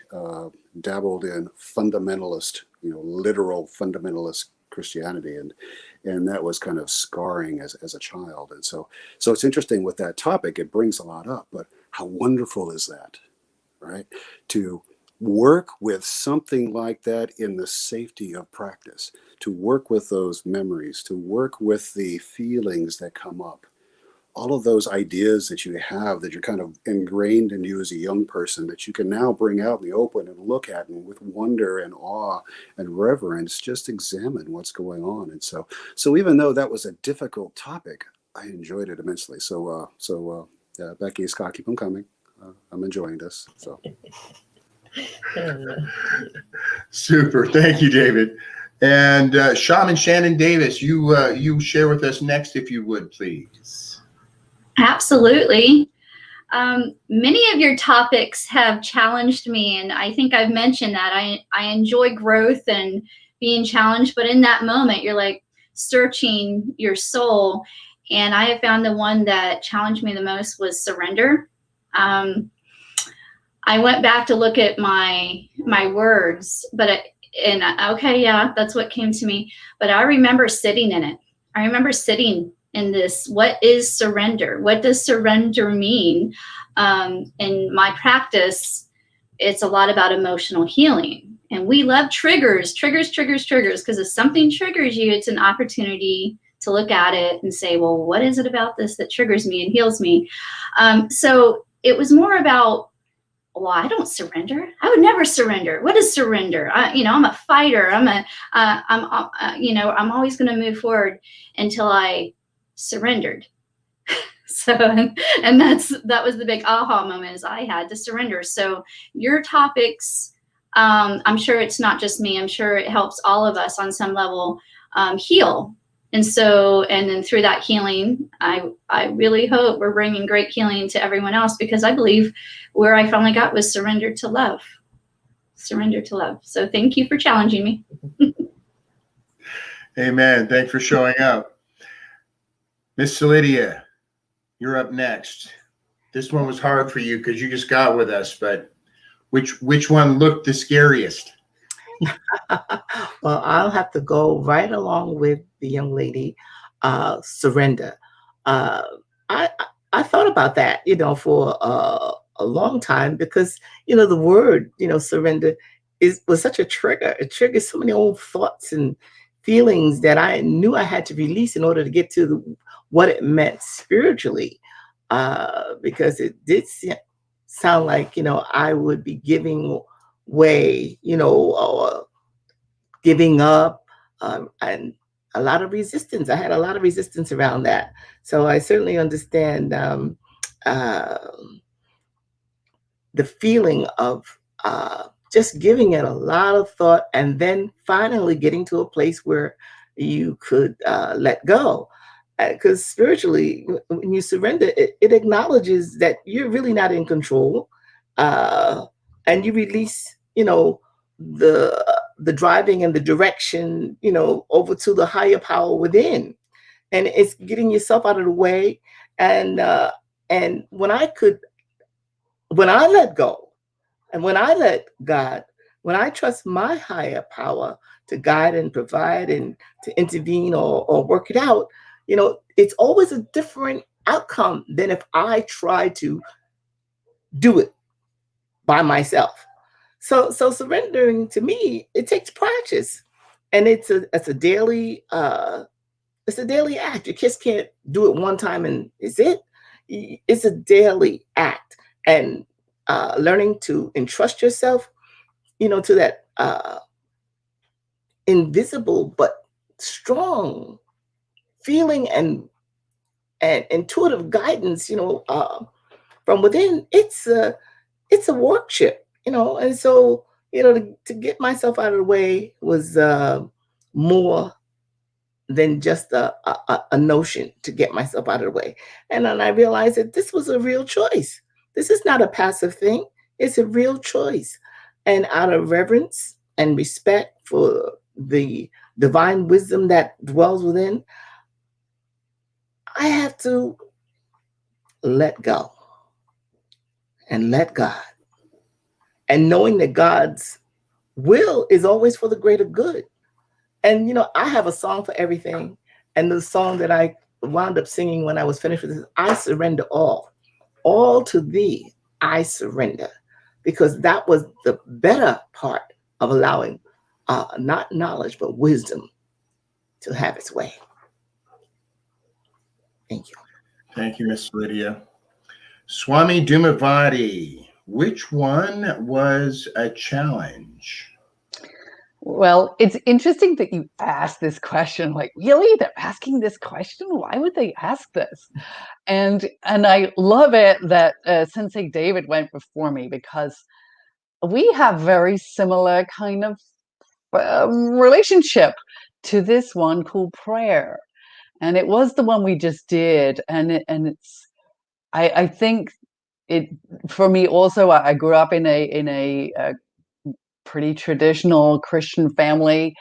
dabbled in fundamentalist, literal fundamentalist Christianity, and that was kind of scarring as a child. And so it's interesting with that topic, it brings a lot up, but how wonderful is that, right? To work with something like that in the safety of practice, to work with those memories, to work with the feelings that come up, all of those ideas that you have that you're kind of ingrained in you as a young person, that you can now bring out in the open and look at, and with wonder and awe and reverence, just examine what's going on. And so even though that was a difficult topic, I enjoyed it immensely. So Becky, Scott, keep them coming. I'm enjoying this. So Super. Thank you, David. And Shaman Shannon Davis, you share with us next, if you would, please. Absolutely. Many of your topics have challenged me, and I think I've mentioned that I enjoy growth and being challenged, but in that moment, you're like searching your soul. And I have found the one that challenged me the most was surrender. I went back to look at my words, okay, yeah, that's what came to me. But I remember sitting in it. I remember sitting in this. What is surrender? What does surrender mean? In my practice, it's a lot about emotional healing. And we love triggers, because if something triggers you, it's an opportunity to look at it and say, well, what is it about this that triggers me and heals me? So it was more about, well, I don't surrender. I would never surrender. What is surrender? I'm a fighter. I'm always going to move forward until I surrendered. So, and that was the big aha moment is I had to surrender. So your topics, I'm sure it's not just me. I'm sure it helps all of us on some level heal. And then through that healing, I really hope we're bringing great healing to everyone else, because I believe where I finally got was surrender to love. Surrender to love. So thank you for challenging me. Amen. Thanks for showing up. Miss Lydia, you're up next. This one was hard for you because you just got with us, but which one looked the scariest? Well, I'll have to go right along with the young lady, surrender. I thought about that, for a long time, because the word, surrender was such a trigger. It triggers so many old thoughts and feelings that I knew I had to release in order to get to what it meant spiritually, because it did sound like I would be giving way, or giving up, and a lot of resistance. I had a lot of resistance around that. So I certainly understand the feeling of just giving it a lot of thought and then finally getting to a place where you could let go. Because spiritually, when you surrender, it acknowledges that you're really not in control, and you release, the driving and the direction, over to the higher power within, and it's getting yourself out of the way. And when I let go, and when I let God, when I trust my higher power to guide and provide and to intervene or work it out, it's always a different outcome than if I try to do it by myself. So surrendering to me, it takes practice, and it's a daily act. You just can't do it one time and is it. It's a daily act, and learning to entrust yourself, to that invisible but strong feeling and intuitive guidance, from within. It's a worship, and so to get myself out of the way was more than just a notion to get myself out of the way. And then I realized that this was a real choice. This is not a passive thing. It's a real choice. And out of reverence and respect for the divine wisdom that dwells within, I have to let go and let God. And knowing that God's will is always for the greater good. And, you know, I have a song for everything. And the song that I wound up singing when I was finished with this, I surrender all to thee, I surrender. Because that was the better part of allowing not knowledge, but wisdom to have its way. Thank you. Thank you, Miss Lydia. Swami Dumavati, which one was a challenge? Well, it's interesting that you asked this question. Like, really? They're asking this question? Why would they ask this? And I love it that Sensei David went before me, because we have very similar kind of relationship to this one called prayer. And it was the one we just did. And it's, I think it, for me also, I grew up in a pretty traditional Christian family.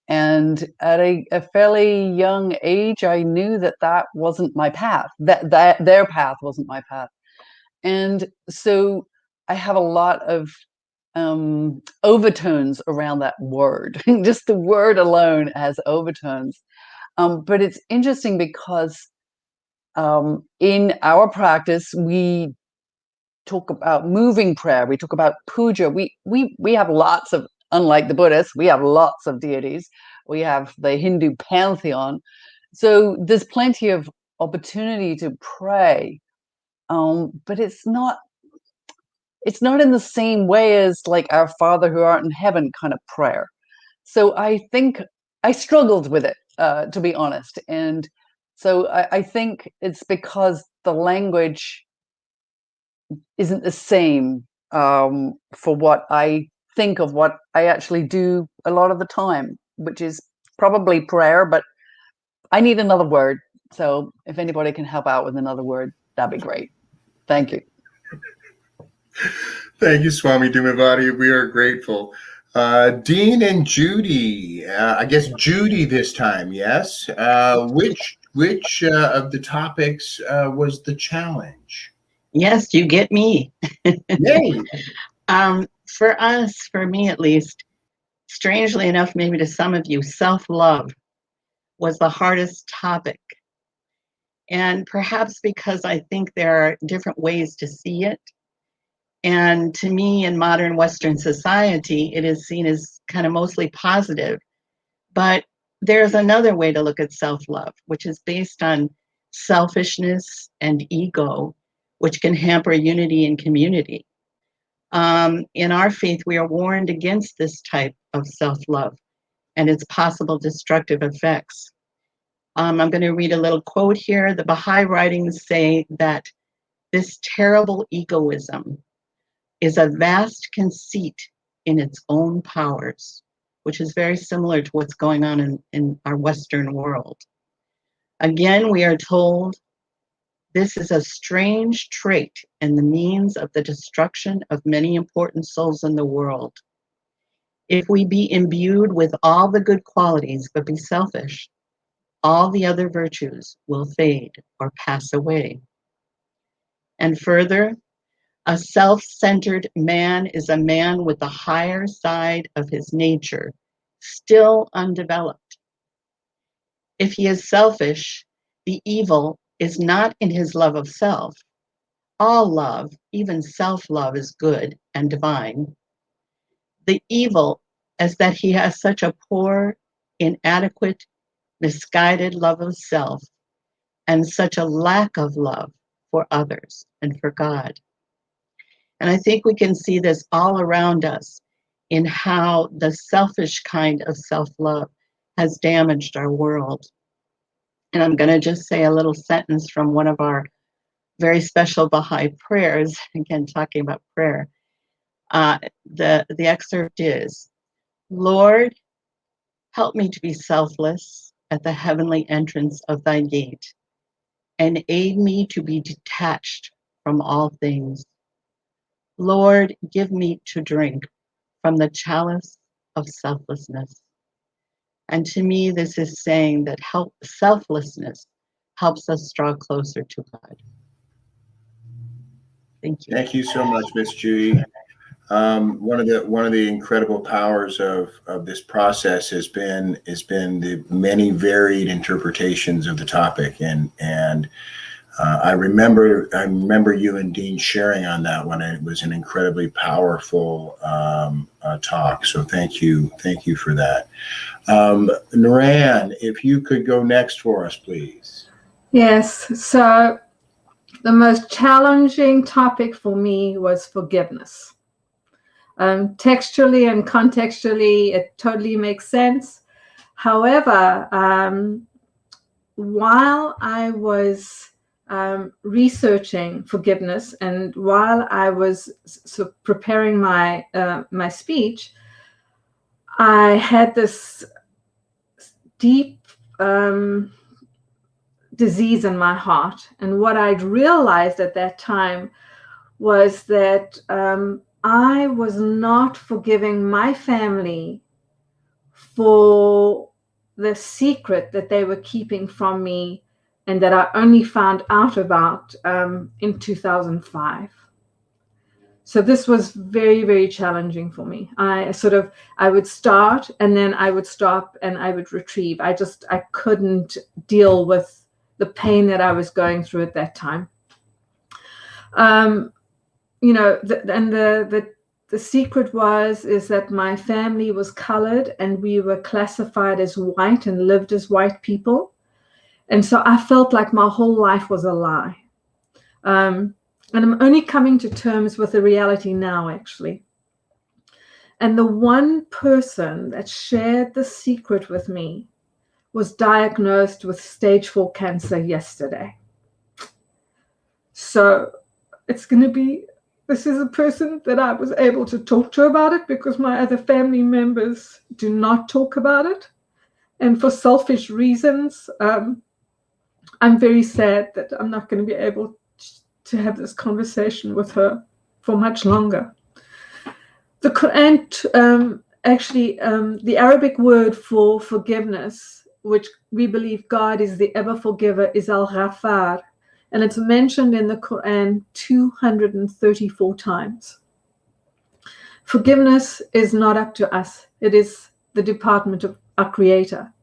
And at a fairly young age, I knew that wasn't my path, that their path wasn't my path. And so I have a lot of overtones around that word. Just the word alone has overtones. But it's interesting because in our practice, we talk about moving prayer. We talk about puja. We have lots of, unlike the Buddhists, we have lots of deities. We have the Hindu pantheon. So there's plenty of opportunity to pray. But it's not in the same way as like our Father who art in heaven kind of prayer. So I think I struggled with it, to be honest. And so I think it's because the language isn't the same for what I think of what I actually do a lot of the time, which is probably prayer, but I need another word. So if anybody can help out with another word, that'd be great. Thank you. Thank you, Swami Dumavati. We are grateful. Dean and Judy, I guess Judy this time, yes? Which of the topics was the challenge? Yes, you get me. Yay! For us, for me at least, strangely enough, maybe to some of you, self-love was the hardest topic. And perhaps because I think there are different ways to see it. And to me, in modern Western society, it is seen as kind of mostly positive. But there's another way to look at self-love, which is based on selfishness and ego, which can hamper unity and community. In our faith, we are warned against this type of self-love and its possible destructive effects. I'm going to read a little quote here. The Baha'i writings say that this terrible egoism is a vast conceit in its own powers, which is very similar to what's going on in our Western world. Again, we are told this is a strange trait and the means of the destruction of many important souls in the world. If we be imbued with all the good qualities but be selfish, all the other virtues will fade or pass away. And further, a self-centered man is a man with the higher side of his nature still undeveloped. If he is selfish, the evil is not in his love of self. All love, even self-love, is good and divine. The evil is that he has such a poor, inadequate, misguided love of self and such a lack of love for others and for God. And I think we can see this all around us in how the selfish kind of self-love has damaged our world. And I'm going to just say a little sentence from one of our very special Baha'i prayers, again, talking about prayer. The excerpt is, Lord, help me to be selfless at the heavenly entrance of thy gate, and aid me to be detached from all things. Lord, give me to drink from the chalice of selflessness. And to me, this is saying that selflessness helps us draw closer to God. Thank you. Thank you so much, Miss Judy. One of the incredible powers of this process has been the many varied interpretations of the topic, and I remember you and Dean sharing on that one. It was an incredibly powerful talk. So thank you for that. Naran, if you could go next for us, please. Yes. So the most challenging topic for me was forgiveness. Textually and contextually, it totally makes sense. However, while I was researching forgiveness and while I was preparing my my speech, I had this deep disease in my heart. And what I'd realized at that time was that I was not forgiving my family for the secret that they were keeping from me and that I only found out about in 2005. So this was very, very challenging for me. I would start and then I would stop and I would retrieve. I couldn't deal with the pain that I was going through at that time. The secret is that my family was colored and we were classified as white and lived as white people. And so I felt like my whole life was a lie. And I'm only coming to terms with the reality now, actually. And the one person that shared the secret with me was diagnosed with stage 4 cancer yesterday. So this is a person that I was able to talk to about it because my other family members do not talk about it. And for selfish reasons, I'm very sad that I'm not going to be able to have this conversation with her for much longer. The Quran, the Arabic word for forgiveness, which we believe God is the ever forgiver, is Al-Ghafar. And it's mentioned in the Quran 234 times. Forgiveness is not up to us. It is the department of our Creator.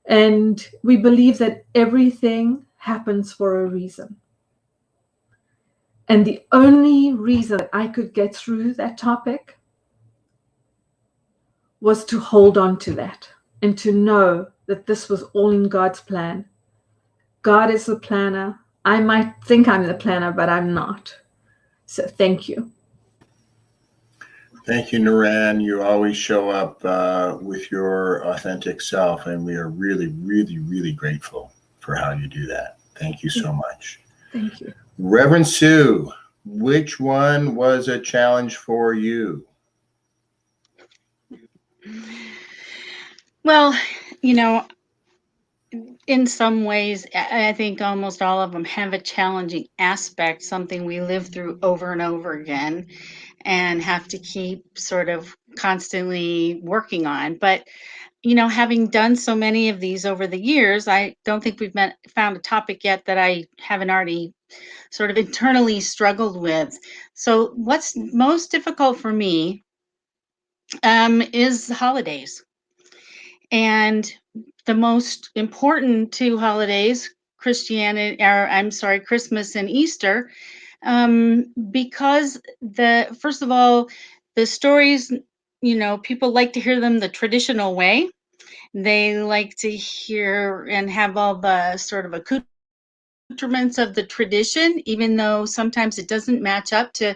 And we believe that everything happens for a reason. And the only reason I could get through that topic was to hold on to that and to know that this was all in God's plan. God is the planner. I might think I'm the planner, but I'm not. So thank you. Thank you, Naran. You always show up with your authentic self, and we are really, really, really grateful for how you do that. Thank you so much. Thank you. Reverend Sue, which one was a challenge for you? Well, in some ways, I think almost all of them have a challenging aspect, something we live through over and over again and have to keep sort of constantly working on. But, having done so many of these over the years, I don't think we've found a topic yet that I haven't already sort of internally struggled with. So what's most difficult for me is holidays. And the most important two holidays, Christmas and Easter, because first of all, the stories, people like to hear them the traditional way. They like to hear and have all the sort of accoutrements of the tradition, even though sometimes it doesn't match up to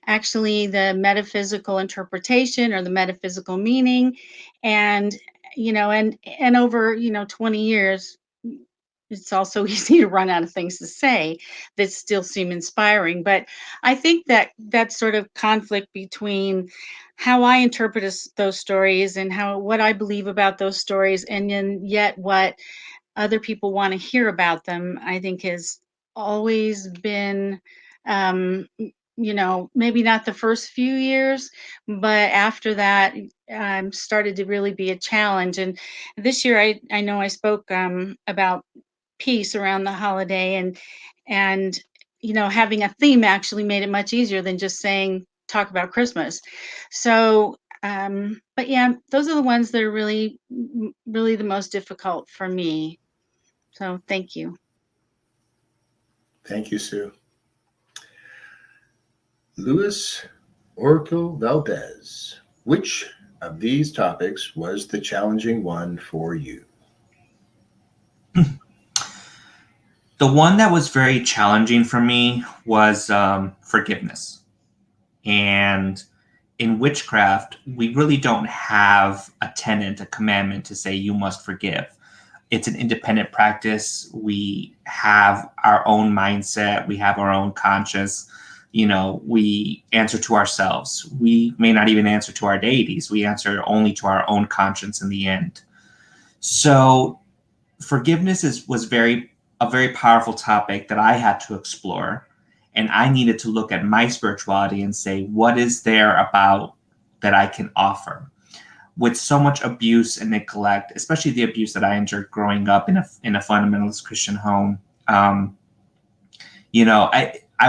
actually the metaphysical interpretation or the metaphysical meaning. And and over 20 years, it's also easy to run out of things to say that still seem inspiring. But I think that sort of conflict between how I interpret those stories and what I believe about those stories, and then yet what other people want to hear about them, I think has always been, maybe not the first few years, but after that, started to really be a challenge. And this year, I know I spoke about peace around the holiday, and having a theme actually made it much easier than just saying talk about Christmas. So but yeah, those are the ones that are really the most difficult for me. So thank you. Thank you, Sue. Luis Oracle Valdez, which of these topics was the challenging one for you? The one that was very challenging for me was forgiveness. And in witchcraft, we really don't have a tenet, a commandment to say you must forgive. It's an independent practice. We have our own mindset. We have our own conscience. We answer to ourselves. We may not even answer to our deities. We answer only to our own conscience in the end. So forgiveness was a very powerful topic that I had to explore. And I needed to look at my spirituality and say, what is there about that I can offer? With so much abuse and neglect, especially the abuse that I endured growing up in a fundamentalist Christian home, I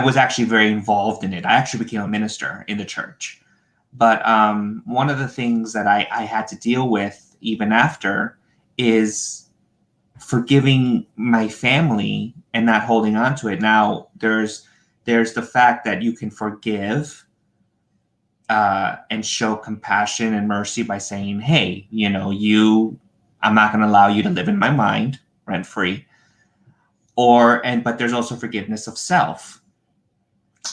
was actually very involved in it. I actually became a minister in the church. But one of the things that I had to deal with even after is forgiving my family and not holding on to it. Now, there's the fact that you can forgive and show compassion and mercy by saying, hey, I'm not going to allow you to live in my mind rent free. But there's also forgiveness of self.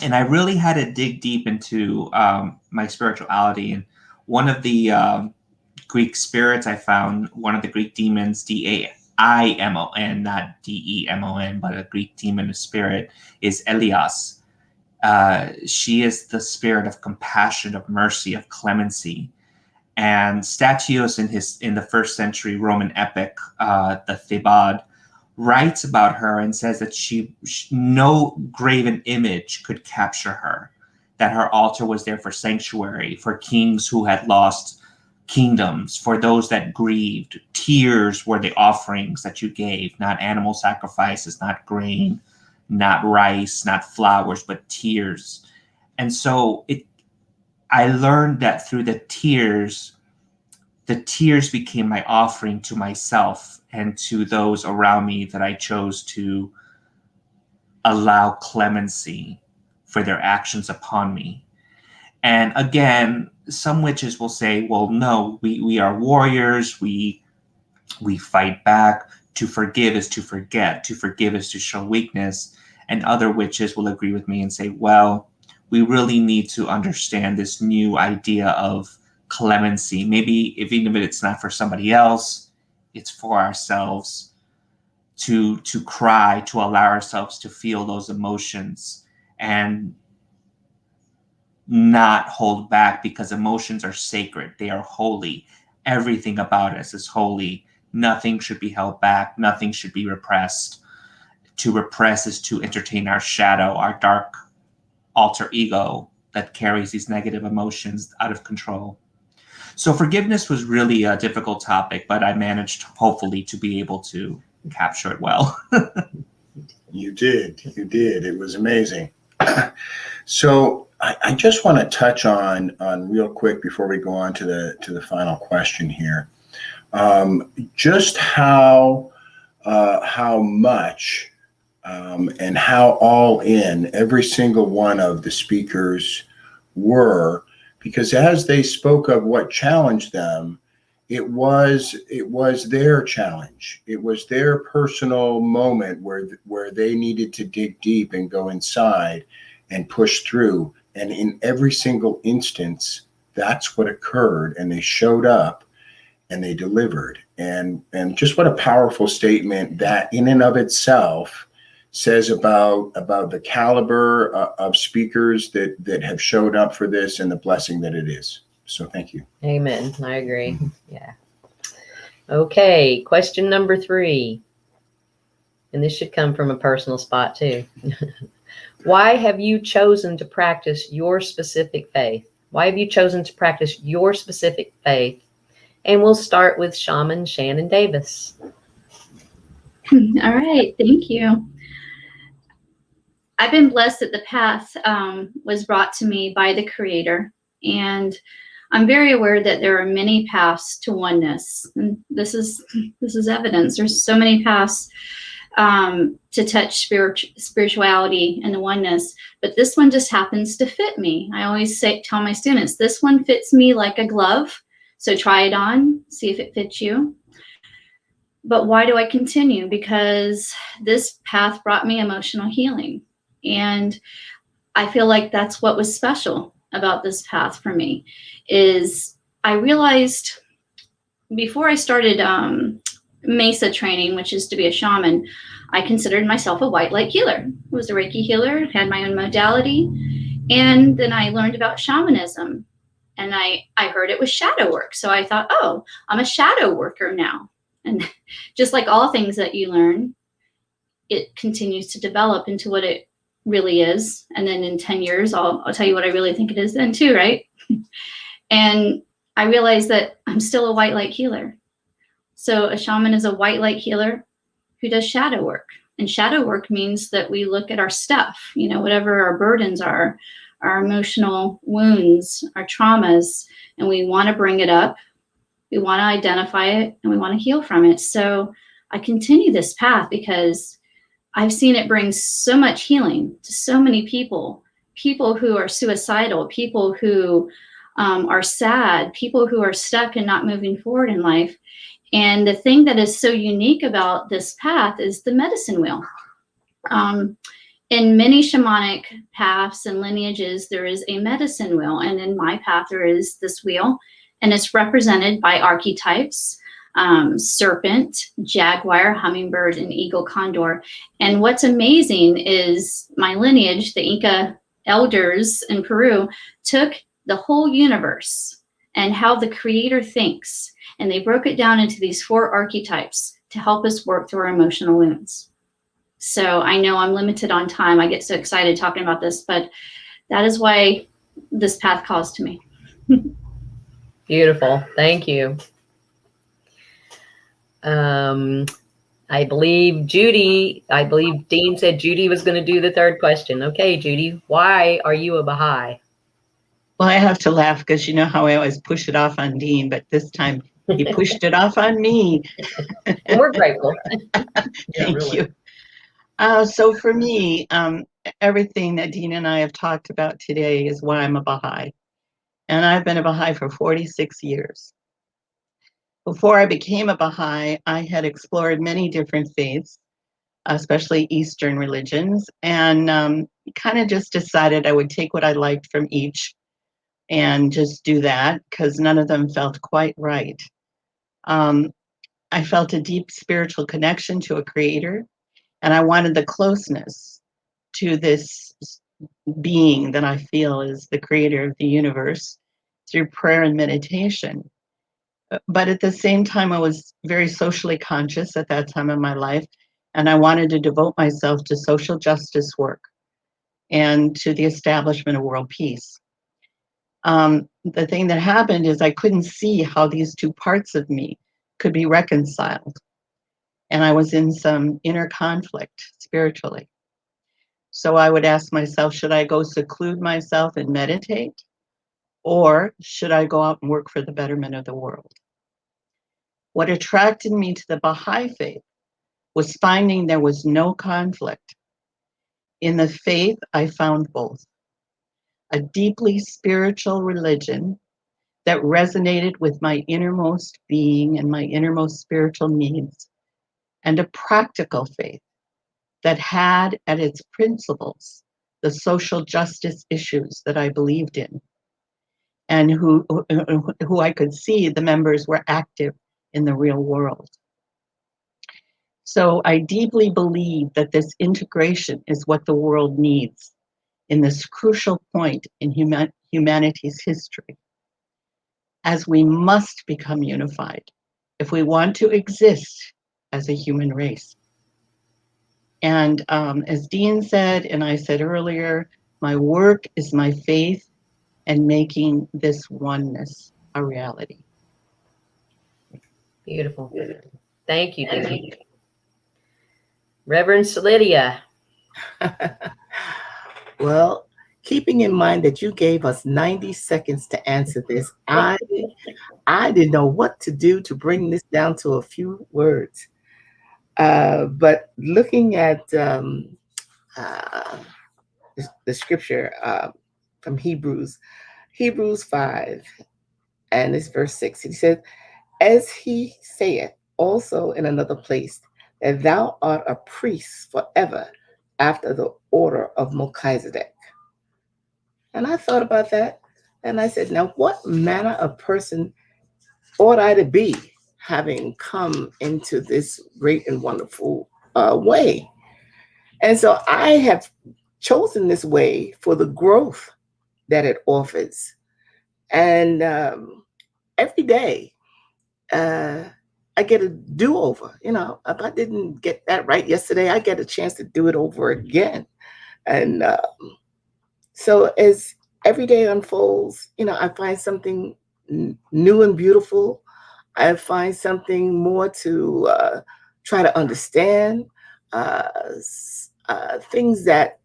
And I really had to dig deep into my spirituality. And one of the Greek spirits I found, one of the Greek demons, Daimon, not Demon, but a Greek demon of spirit, is Elias. She is the spirit of compassion, of mercy, of clemency. And Statius in the first century Roman epic, the Thebaid, writes about her and says that no graven image could capture her, that her altar was there for sanctuary, for kings who had lost kingdoms, for those that grieved. Tears were the offerings that you gave, not animal sacrifices, not grain, not rice, not flowers, but tears. And so I learned that through the tears became my offering to myself and to those around me that I chose to allow clemency for their actions upon me. And again, some witches will say, well, no, we are warriors. We fight back. To forgive is to forget. To forgive is to show weakness. And other witches will agree with me and say, well, we really need to understand this new idea of clemency. Maybe even if it's not for somebody else, it's for ourselves to cry, to allow ourselves to feel those emotions and not hold back, because emotions are sacred. They are holy. Everything about us is holy. Nothing should be held back. Nothing should be repressed. To repress is to entertain our shadow, our dark alter ego that carries these negative emotions out of control. So forgiveness was really a difficult topic, but I managed, hopefully, to be able to capture it well. You did. It was amazing. So I just want to touch on real quick before we go on to the final question here, just how much and how all in every single one of the speakers were, because as they spoke of what challenged them, it was their challenge. It was their personal moment where they needed to dig deep and go inside and push through. And in every single instance, that's what occurred. And they showed up and they delivered. And just what a powerful statement that in and of itself says about the caliber of speakers that have showed up for this and the blessing that it is. So thank you. Amen. I agree. Yeah. Okay. Question number 3. And this should come from a personal spot too. Why have you chosen to practice your specific faith? Why have you chosen to practice your specific faith? And we'll start with Shaman Shannon Davis. All right, thank you. I've been blessed that the path was brought to me by the Creator, and I'm very aware that there are many paths to oneness. And this is evidence. There's so many paths to touch spirituality and the oneness, but this one just happens to fit me. I always tell my students, this one fits me like a glove. So try it on, see if it fits you. But why do I continue? Because this path brought me emotional healing. And I feel like that's what was special about this path for me, is I realized before I started Mesa training, which is to be a shaman, I considered myself a white light healer. I was a Reiki healer, had my own modality. And then I learned about shamanism, and I heard it was shadow work. So I thought, oh, I'm a shadow worker now. And just like all things that you learn, it continues to develop into what it really is. And then in 10 years, I'll tell you what I really think it is then too, right? And I realized that I'm still a white light healer. So a shaman is a white light healer who does shadow work. And shadow work means that we look at our stuff, whatever our burdens are, our emotional wounds, our traumas, and we want to bring it up. We want to identify it, and we want to heal from it. So I continue this path because I've seen it bring so much healing to so many people who are suicidal, people who are sad, people who are stuck and not moving forward in life. And the thing that is so unique about this path is the medicine wheel. In many shamanic paths and lineages, there is a medicine wheel. And in my path, there is this wheel, and it's represented by archetypes, serpent, jaguar, hummingbird, and eagle condor. And what's amazing is my lineage, the Inca elders in Peru, took the whole universe and how the Creator thinks, and they broke it down into these 4 archetypes to help us work through our emotional wounds. So I know I'm limited on time. I get so excited talking about this, but that is why this path calls to me. Beautiful. Thank you. I believe Dean said Judy was going to do the 3rd question. Okay, Judy, why are you a Baha'i? Well, I have to laugh because you know how I always push it off on Dean, but this time he pushed it off on me. And we're grateful. Thank you. So for me, everything that Dean and I have talked about today is why I'm a Baha'i. And I've been a Baha'i for 46 years. Before I became a Baha'i, I had explored many different faiths, especially Eastern religions, and kind of just decided I would take what I liked from each and just do that because none of them felt quite right. I felt a deep spiritual connection to a creator, and I wanted the closeness to this being that I feel is the creator of the universe through prayer and meditation. But at the same time, I was very socially conscious at that time of my life, and I wanted to devote myself to social justice work and to the establishment of world peace. The thing that happened is I couldn't see how these 2 parts of me could be reconciled. And I was in some inner conflict spiritually. So I would ask myself, should I go seclude myself and meditate? Or should I go out and work for the betterment of the world? What attracted me to the Baha'i faith was finding there was no conflict. In the faith, I found both. A deeply spiritual religion that resonated with my innermost being and my innermost spiritual needs, and a practical faith that had at its principles the social justice issues that I believed in, and who I could see the members were active in the real world. So I deeply believe that this integration is what the world needs in this crucial point in humanity's history, as we must become unified if we want to exist as a human race. And as Dean said, and I said earlier, my work is my faith and making this oneness a reality. Beautiful. Thank you, Dean. Reverend Lydia. Well, keeping in mind that you gave us 90 seconds to answer this, I didn't know what to do to bring this down to a few words. But looking at uh, the scripture from Hebrews 5, and it's verse 6, he said, as he saith also in another place, that thou art a priest forever after the order of Melchizedek. And I thought about that, and I said, now what manner of person ought I to be, having come into this great and wonderful way? And so I have chosen this way for the growth that it offers. And every day, I get a do-over. You know, if I didn't get that right yesterday, I get a chance to do it over again. And so as every day unfolds, you know, I find something new and beautiful. I find something more to try to understand, things that,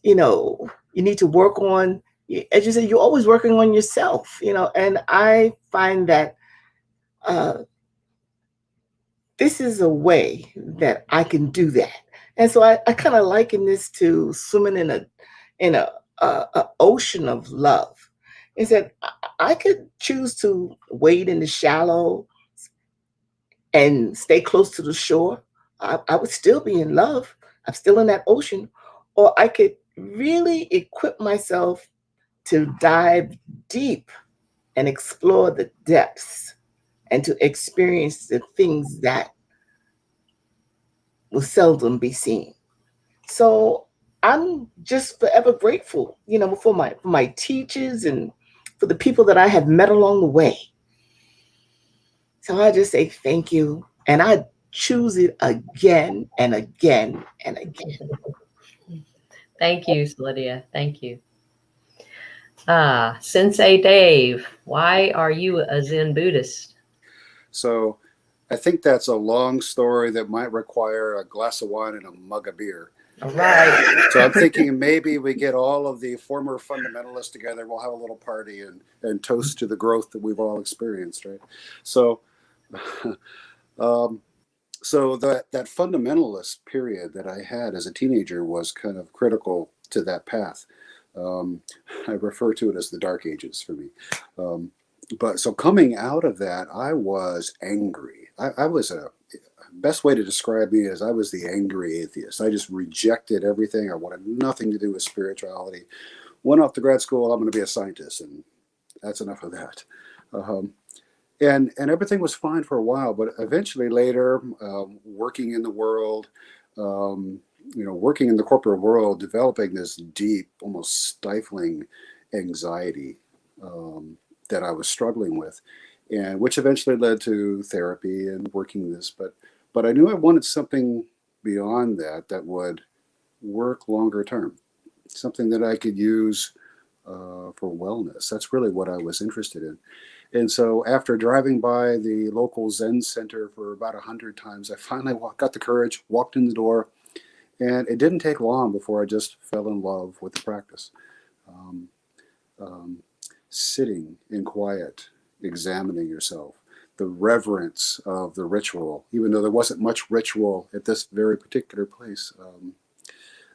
you know, you need to work on. As you said, you're always working on yourself, you know, and I find that this is a way that I can do that. And so I kind of liken this to swimming in a ocean of love. Is that I could choose to wade in the shallow and stay close to the shore. I would still be in love. I'm still in that ocean. Or I could really equip myself to dive deep and explore the depths and to experience the things that will seldom be seen. So I'm just forever grateful, you know, for my teachers and for the people that I have met along the way. So I just say thank you, and I choose it again and again and again. Thank you, Lydia. Thank you. Sensei Dave, why are you a Zen Buddhist? So I think that's a long story that might require a glass of wine and a mug of beer. All right. So I'm thinking maybe we get all of the former fundamentalists together. We'll have a little party and toast to the growth that we've all experienced, right? So, so that fundamentalist period that I had as a teenager was kind of critical to that path. I refer to it as the dark ages for me. But so coming out of that, I was angry. I was best way to describe me is I was the angry atheist. I just rejected everything. I wanted nothing to do with spirituality. Went off to grad school. I'm going to be a scientist, and that's enough of that. And everything was fine for a while, but eventually later, working in the world, working in the corporate world, developing this deep, almost stifling anxiety that I was struggling with, and which eventually led to therapy and working this. But I knew I wanted something beyond that would work longer term, something that I could use for wellness. That's really what I was interested in. And so after driving by the local Zen center for about 100 times, I finally got the courage, walked in the door, and it didn't take long before I just fell in love with the practice. Sitting in quiet, examining yourself, the reverence of the ritual, even though there wasn't much ritual at this very particular place.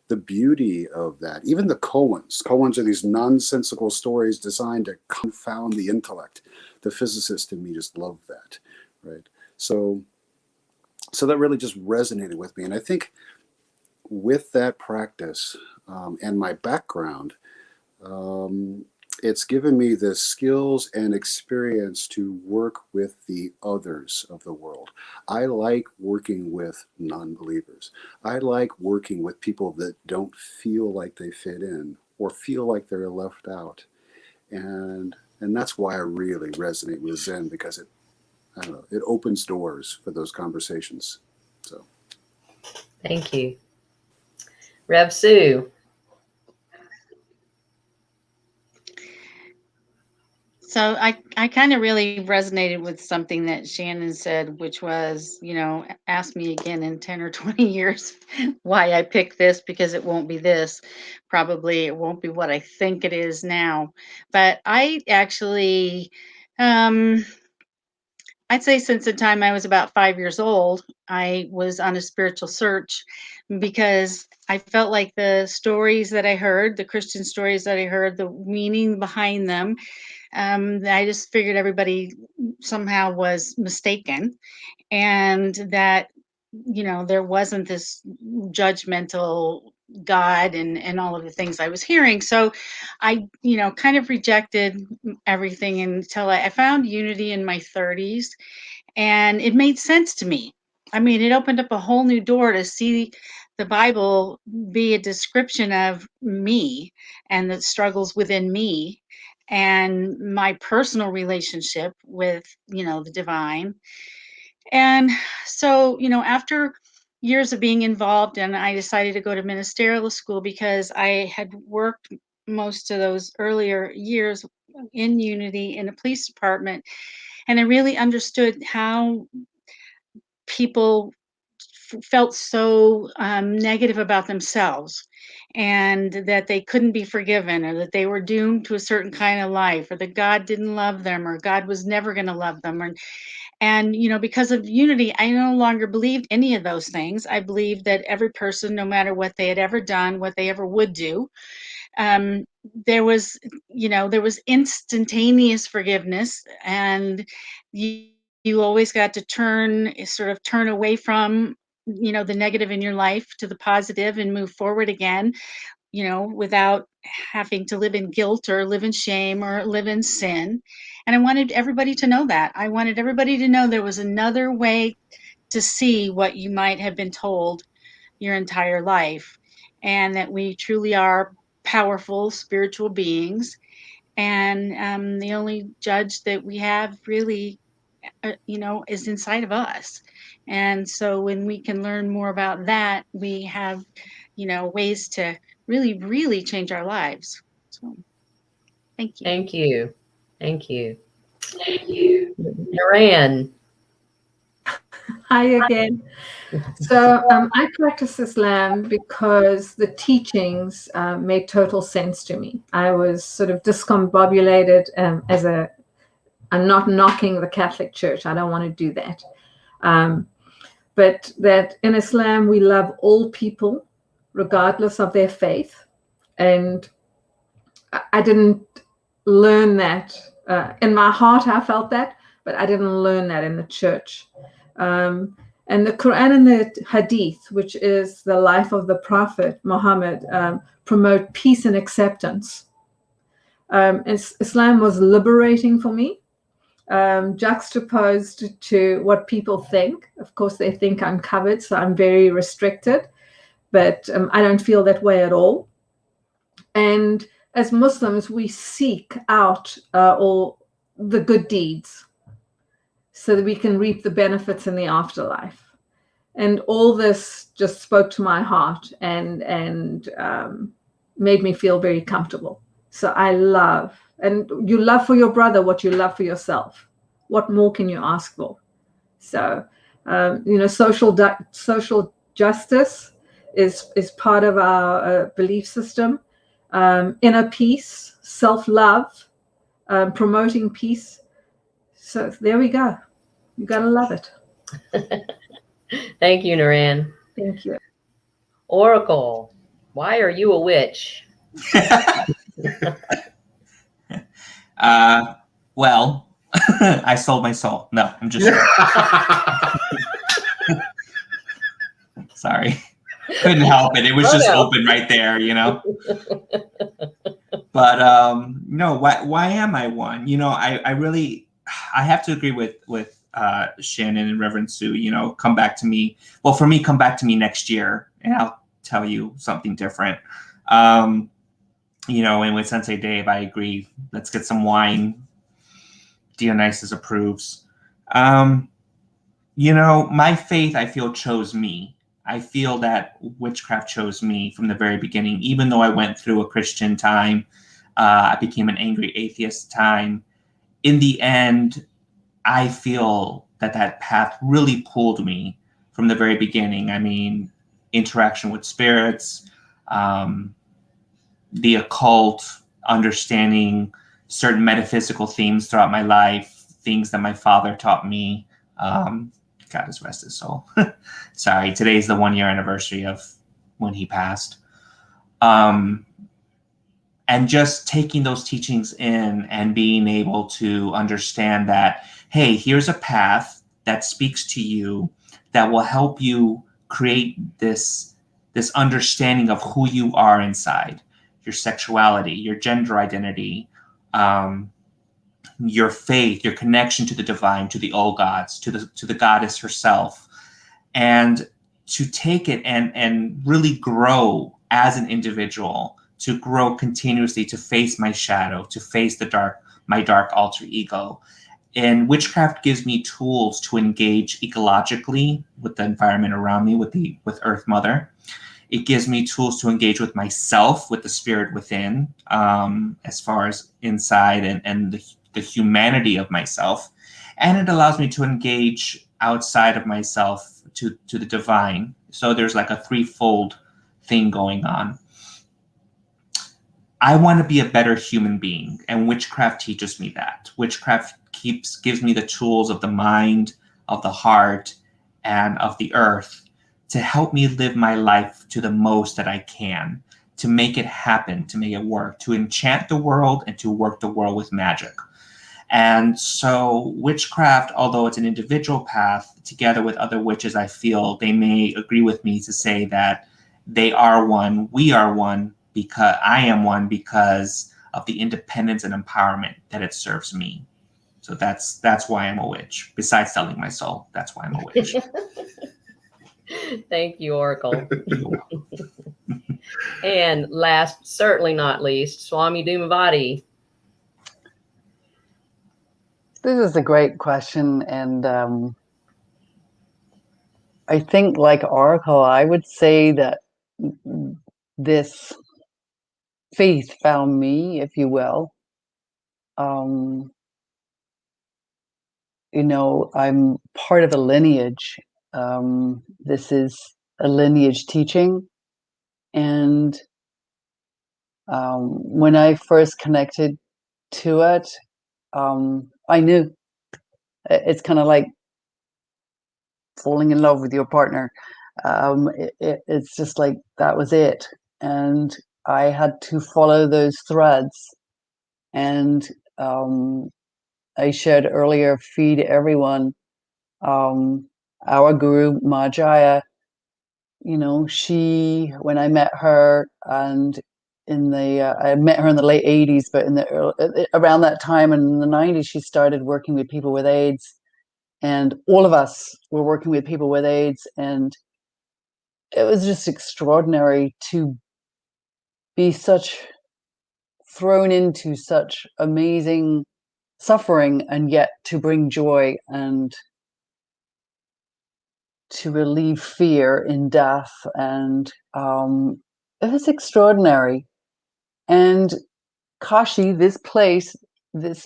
The beauty of that, even the koans. Koans are these nonsensical stories designed to confound the intellect. The physicist in me just loved that, right? So that really just resonated with me. And I think with that practice and my background, it's given me the skills and experience to work with the others of the world. I like working with non-believers. I like working with people that don't feel like they fit in or feel like they're left out. And that's why I really resonate with Zen, because it opens doors for those conversations. So thank you. Rev Sue. So I kind of really resonated with something that Shannon said, which was, ask me again in 10 or 20 years why I picked this, because it won't be this. Probably it won't be what I think it is now. But I actually, I'd say since the time I was about 5 years old, I was on a spiritual search, because I felt like the stories that I heard, the Christian stories that I heard, the meaning behind them, I just figured everybody somehow was mistaken, and that, there wasn't this judgmental God and all of the things I was hearing. So I, kind of rejected everything until I found unity in my 30s, and it made sense to me. I mean, it opened up a whole new door to see the Bible be a description of me and the struggles within me and my personal relationship with, the divine. And so, after years of being involved, and I decided to go to ministerial school because I had worked most of those earlier years in Unity in a police department, and I really understood how people felt so negative about themselves, and that they couldn't be forgiven, or that they were doomed to a certain kind of life, or that God didn't love them, or God was never going to love them. And because of Unity, I no longer believed any of those things. I believed that every person, no matter what they had ever done, what they ever would do, um, there was instantaneous forgiveness, and you always got to turn away from, the negative in your life to the positive and move forward again, without having to live in guilt or live in shame or live in sin. And I wanted everybody to know that. I wanted everybody to know there was another way to see what you might have been told your entire life, and that we truly are powerful spiritual beings. And the only judge that we have really, is inside of us. And so when we can learn more about that, we have, ways to really, really change our lives. So thank you. Thank you. Thank you. Naran. Hi again. So I practice Islam because the teachings made total sense to me. I was sort of discombobulated I'm not knocking the Catholic Church. I don't want to do that. But that in Islam, we love all people, regardless of their faith. And I didn't learn that. In my heart, I felt that, but I didn't learn that in the church. And the Quran and the Hadith, which is the life of the Prophet Muhammad, promote peace and acceptance. Islam was liberating for me, juxtaposed to what people think. Of course, they think I'm covered, so I'm very restricted, but I don't feel that way at all. And as Muslims, we seek out all the good deeds so that we can reap the benefits in the afterlife. And all this just spoke to my heart and made me feel very comfortable. So I love, and you love for your brother what you love for yourself. What more can you ask for? So, social justice is part of our belief system. Inner peace, self-love, promoting peace. So there we go. You gotta love it. Thank you, Naran. Thank you. Oracle, why are you a witch? Well, I sold my soul. No, I'm just sorry. Couldn't help it. It was just open right there, But no, why am I one? I have to agree with Shannon and Reverend Sue. Come back to me. Well, for me, come back to me next year, and I'll tell you something different. And with Sensei Dave, I agree. Let's get some wine. Dionysus approves. My faith, I feel, chose me. I feel that witchcraft chose me from the very beginning, even though I went through a Christian time. I became an angry atheist time. in the end, I feel that path really pulled me from the very beginning. I mean, interaction with spirits, the occult, understanding certain metaphysical themes throughout my life, things that my father taught me. God has rest his soul. Sorry, today's the 1 year anniversary of when he passed. And just taking those teachings in and being able to understand that, hey, here's a path that speaks to you that will help you create this understanding of who you are inside, your sexuality, your gender identity, your faith, your connection to the divine, to the old gods, to the goddess herself, and to take it and really grow as an individual, to grow continuously, to face my shadow, to face my dark alter ego. And witchcraft gives me tools to engage ecologically with the environment around me, with Earth Mother. It gives me tools to engage with myself, with the spirit within, as far as inside and the humanity of myself. And it allows me to engage outside of myself to the divine. So there's like a threefold thing going on. I want to be a better human being, and witchcraft teaches me that. Witchcraft gives me the tools of the mind, of the heart, and of the earth to help me live my life to the most that I can, to make it happen, to make it work, to enchant the world and to work the world with magic. And so witchcraft, although it's an individual path, together with other witches, I feel they may agree with me to say that they are one, we are one, because I am one because of the independence and empowerment that it serves me. So that's why I'm a witch. Besides selling my soul, that's why I'm a witch. Thank you, Oracle. And last, certainly not least, Swami Dumavati. This is a great question, and I think, like Oracle, I would say that this faith found me, if you will. I'm part of a lineage. This is a lineage teaching, and when I first connected to it, I knew. It's kind of like falling in love with your partner. It's just like that was it, and I had to follow those threads. And I shared earlier, feed everyone. Our guru Marjaya, she, when I met her, and I met her in the late 80s, but around that time in the 90s, she started working with people with AIDS. And all of us were working with people with AIDS. And it was just extraordinary to be thrown into such amazing suffering, and yet to bring joy and to relieve fear in death. And it was extraordinary. And Kashi, this place is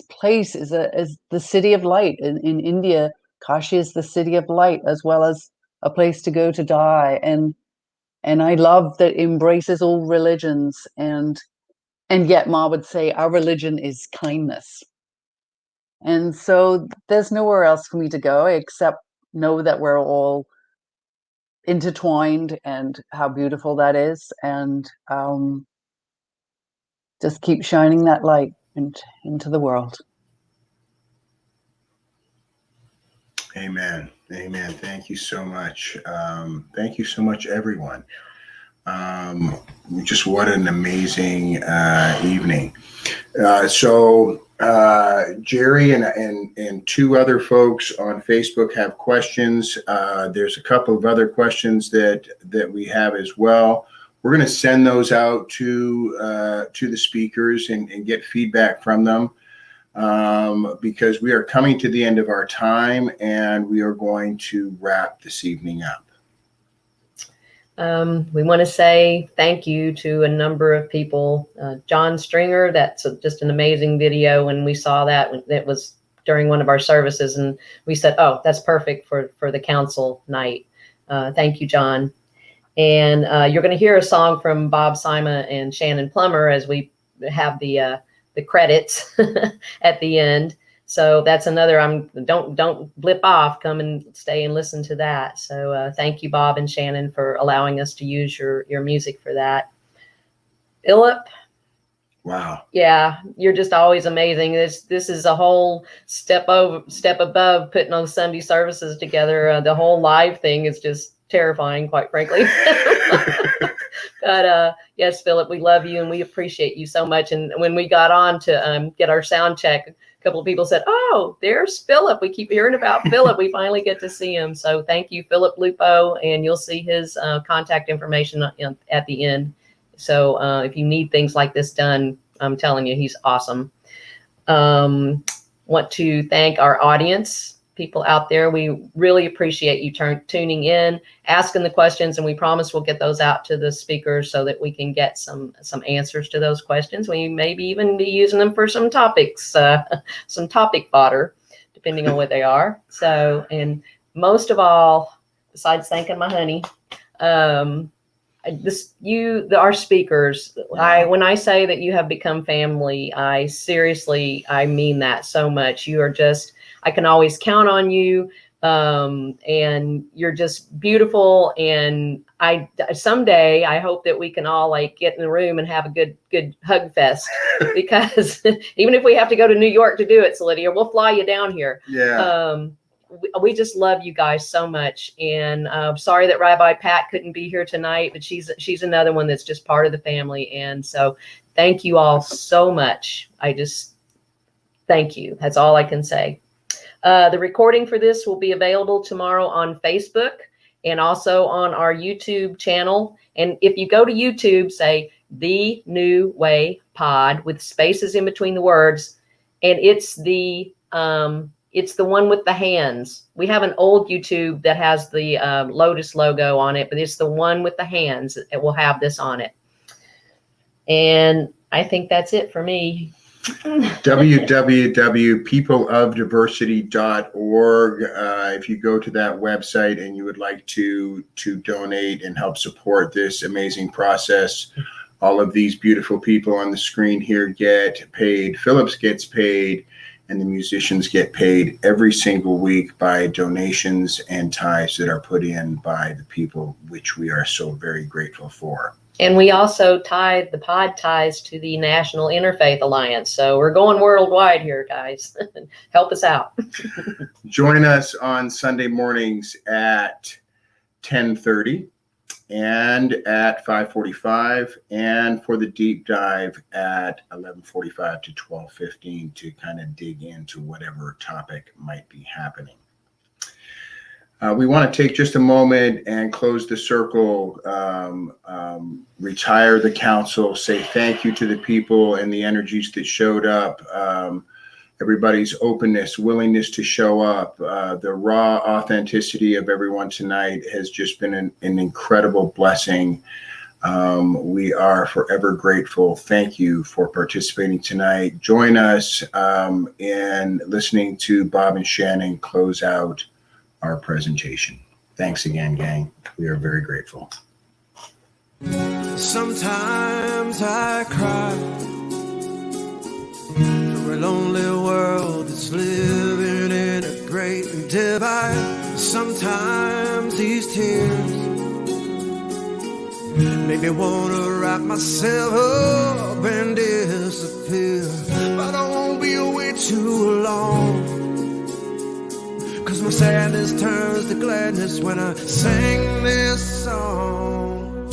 the city of light. In India, Kashi is the city of light, as well as a place to go to die. And I love that it embraces all religions. And yet Ma would say our religion is kindness. And so there's nowhere else for me to go except know that we're all intertwined and how beautiful that is. And just keep shining that light into the world. Amen. Amen. Thank you so much. Thank you so much, everyone. Just what an amazing evening. So Jerry and two other folks on Facebook have questions. There's a couple of other questions that we have as well. We're going to send those out to the speakers and get feedback from them, because we are coming to the end of our time and we are going to wrap this evening up. We want to say thank you to a number of people. John Stringer, that's just an amazing video. When we saw that, it was during one of our services, and we said, oh, that's perfect for the council night. Thank you, John. And you're going to hear a song from Bob Simon and Shannon Plummer as we have the credits at the end. So that's another, don't blip off, come and stay and listen to that. So thank you, Bob and Shannon, for allowing us to use your music for that. Philip. Wow. Yeah, you're just always amazing. This is a whole step above putting on Sunday services together. The whole live thing is just terrifying, quite frankly. But yes, Philip, we love you and we appreciate you so much. And when we got on to get our sound check, a couple of people said, oh, there's Philip. We keep hearing about Philip. We finally get to see him. So thank you, Philip Lupo, and you'll see his contact information at the end. So if you need things like this done, I'm telling you, he's awesome. Want to thank our audience, people out there. We really appreciate you tuning in, asking the questions, and we promise we'll get those out to the speakers so that we can get some answers to those questions. We maybe even be using them for some topics, some topic fodder, depending on what they are. So, and most of all, besides thanking my honey, our speakers, when I say that you have become family, I mean that so much. You are just, I can always count on you. And you're just beautiful. And someday I hope that we can all like get in the room and have a good hug fest, because even if we have to go to New York to do it, Lydia, we'll fly you down here. Yeah. We just love you guys so much, and sorry that Rabbi Pat couldn't be here tonight, but she's another one that's just part of the family. And so thank you all so much. I just thank you. That's all I can say. The recording for this will be available tomorrow on Facebook and also on our YouTube channel. And if you go to YouTube, say The New Way Pod with spaces in between the words, and it's the one with the hands. We have an old YouTube that has the Lotus logo on it, but it's the one with the hands that will have this on it. And I think that's it for me. www.peopleofdiversity.org. If you go to that website and you would like to donate and help support this amazing process, all of these beautiful people on the screen here get paid. Phillips gets paid, and the musicians get paid every single week by donations and tithes that are put in by the people, which we are so very grateful for. And we also tied the pod ties to the National Interfaith Alliance. So we're going worldwide here, guys. Help us out. Join us on Sunday mornings at 10:30 and at 5:45, and for the deep dive at 11:45 to 12:15 to kind of dig into whatever topic might be happening. We want to take just a moment and close the circle, retire the council, say thank you to the people and the energies that showed up, everybody's openness, willingness to show up, the raw authenticity of everyone tonight has just been an incredible blessing. We are forever grateful. Thank you for participating tonight. Join us in listening to Bob and Shannon close out our presentation. Thanks again, gang. We are very grateful. Sometimes I cry for a lonely world that's living in a great divide. Sometimes these tears make me want to wrap myself up and disappear, but I won't be away too long, 'cause my sadness turns to gladness when I sing this song.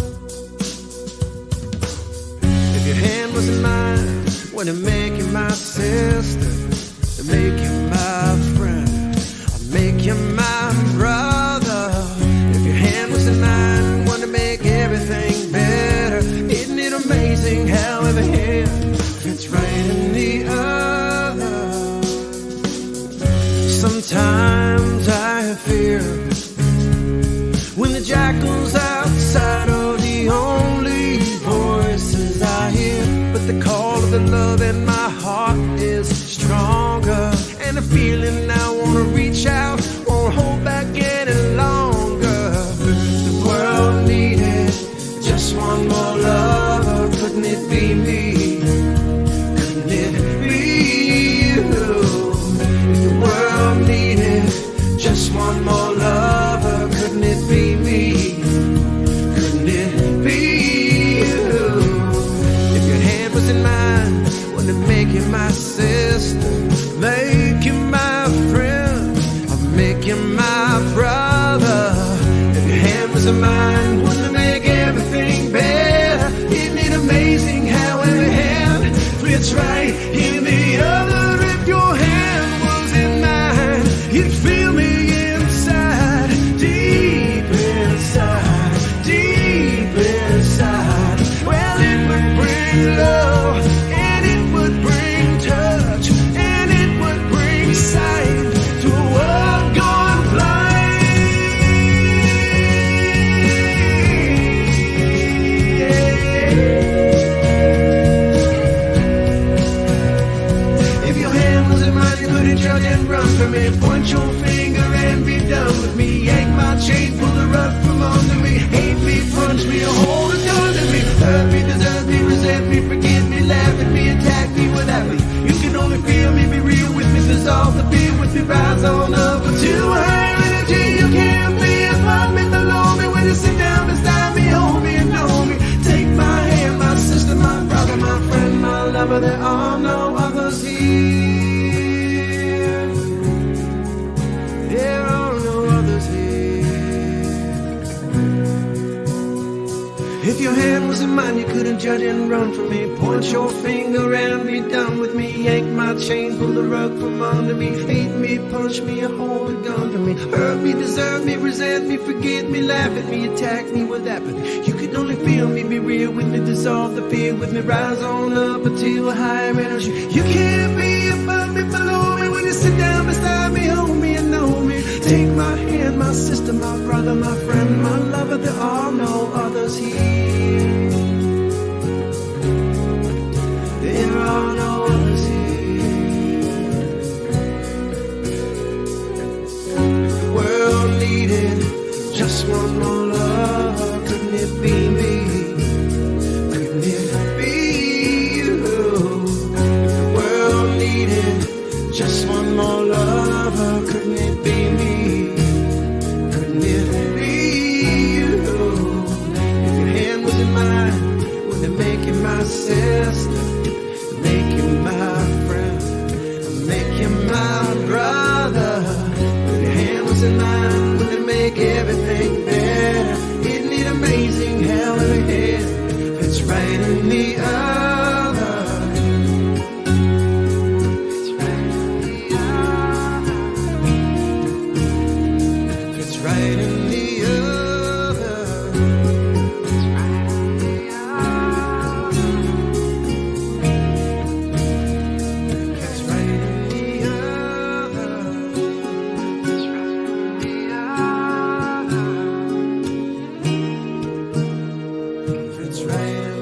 If your hand was in mine, would it make you my sister? To make you my friend, I'd make you my brother. If your hand was in mine, would it make everything better? Isn't it amazing how every hand fits right in the other? Sometimes I fear when the jackal's outside one more lover. Couldn't it be me? Couldn't it be you? If your hand was in mine, wouldn't it make you my sister? Make you my friend, or make you my brother? If your hand was in mine, wouldn't it make everything better? Isn't it amazing how every hand fits right in the other? If your hand was in mine, you'd feel me inside, deep inside, deep inside. Well, it would bring love, and it would bring touch, and it would bring sight to a world gone blind. If your hand was in mine, you couldn't judge and run from me. Point your finger and be done with me. Yank my chain, pull the rug from under me. Hate me, punch me, or hold a gun to me. Hurt me, desert me, resent me, forgive me, laugh at me, attack me without me. You can only feel me, be real with me, dissolve the fear with me, rise on up to higher energy. You can't be above me, below me. When you sit down beside me, hold me and know me. Take my hand, my sister, my brother, my friend, my lover. There are no others here. There are no others here. If your hand was in mine, you couldn't judge and run from me. Point your finger and be done with me. Yank my chain, pull the rug from under me. Hate me, punch me, or hold a gun to me. Hurt me, desert me, resent me, forget me, laugh at me, attack me with apathy. You could only feel me, be real with me, dissolve the fear with me, rise on up until a higher energy. You can't be above me, below me. When you sit down beside me, hold me and know me. Take my hand, my sister, my brother, my friend, my lover. There are no others here. There are no others here. The world needed just one more lover. Couldn't it be me? Couldn't it be you? If the world needed just one more lover, couldn't it be me? Couldn't it be you? If your hand was in mine, wouldn't it make you my sister? Make you my friend, make you my brother. If your hand was in mine, would it make everything better? Isn't it amazing how every hand fits right in the other? Fits right in the other. Fits right in the other. Fits right in the other. Fits right in the other. Fits right in the other. Fits right in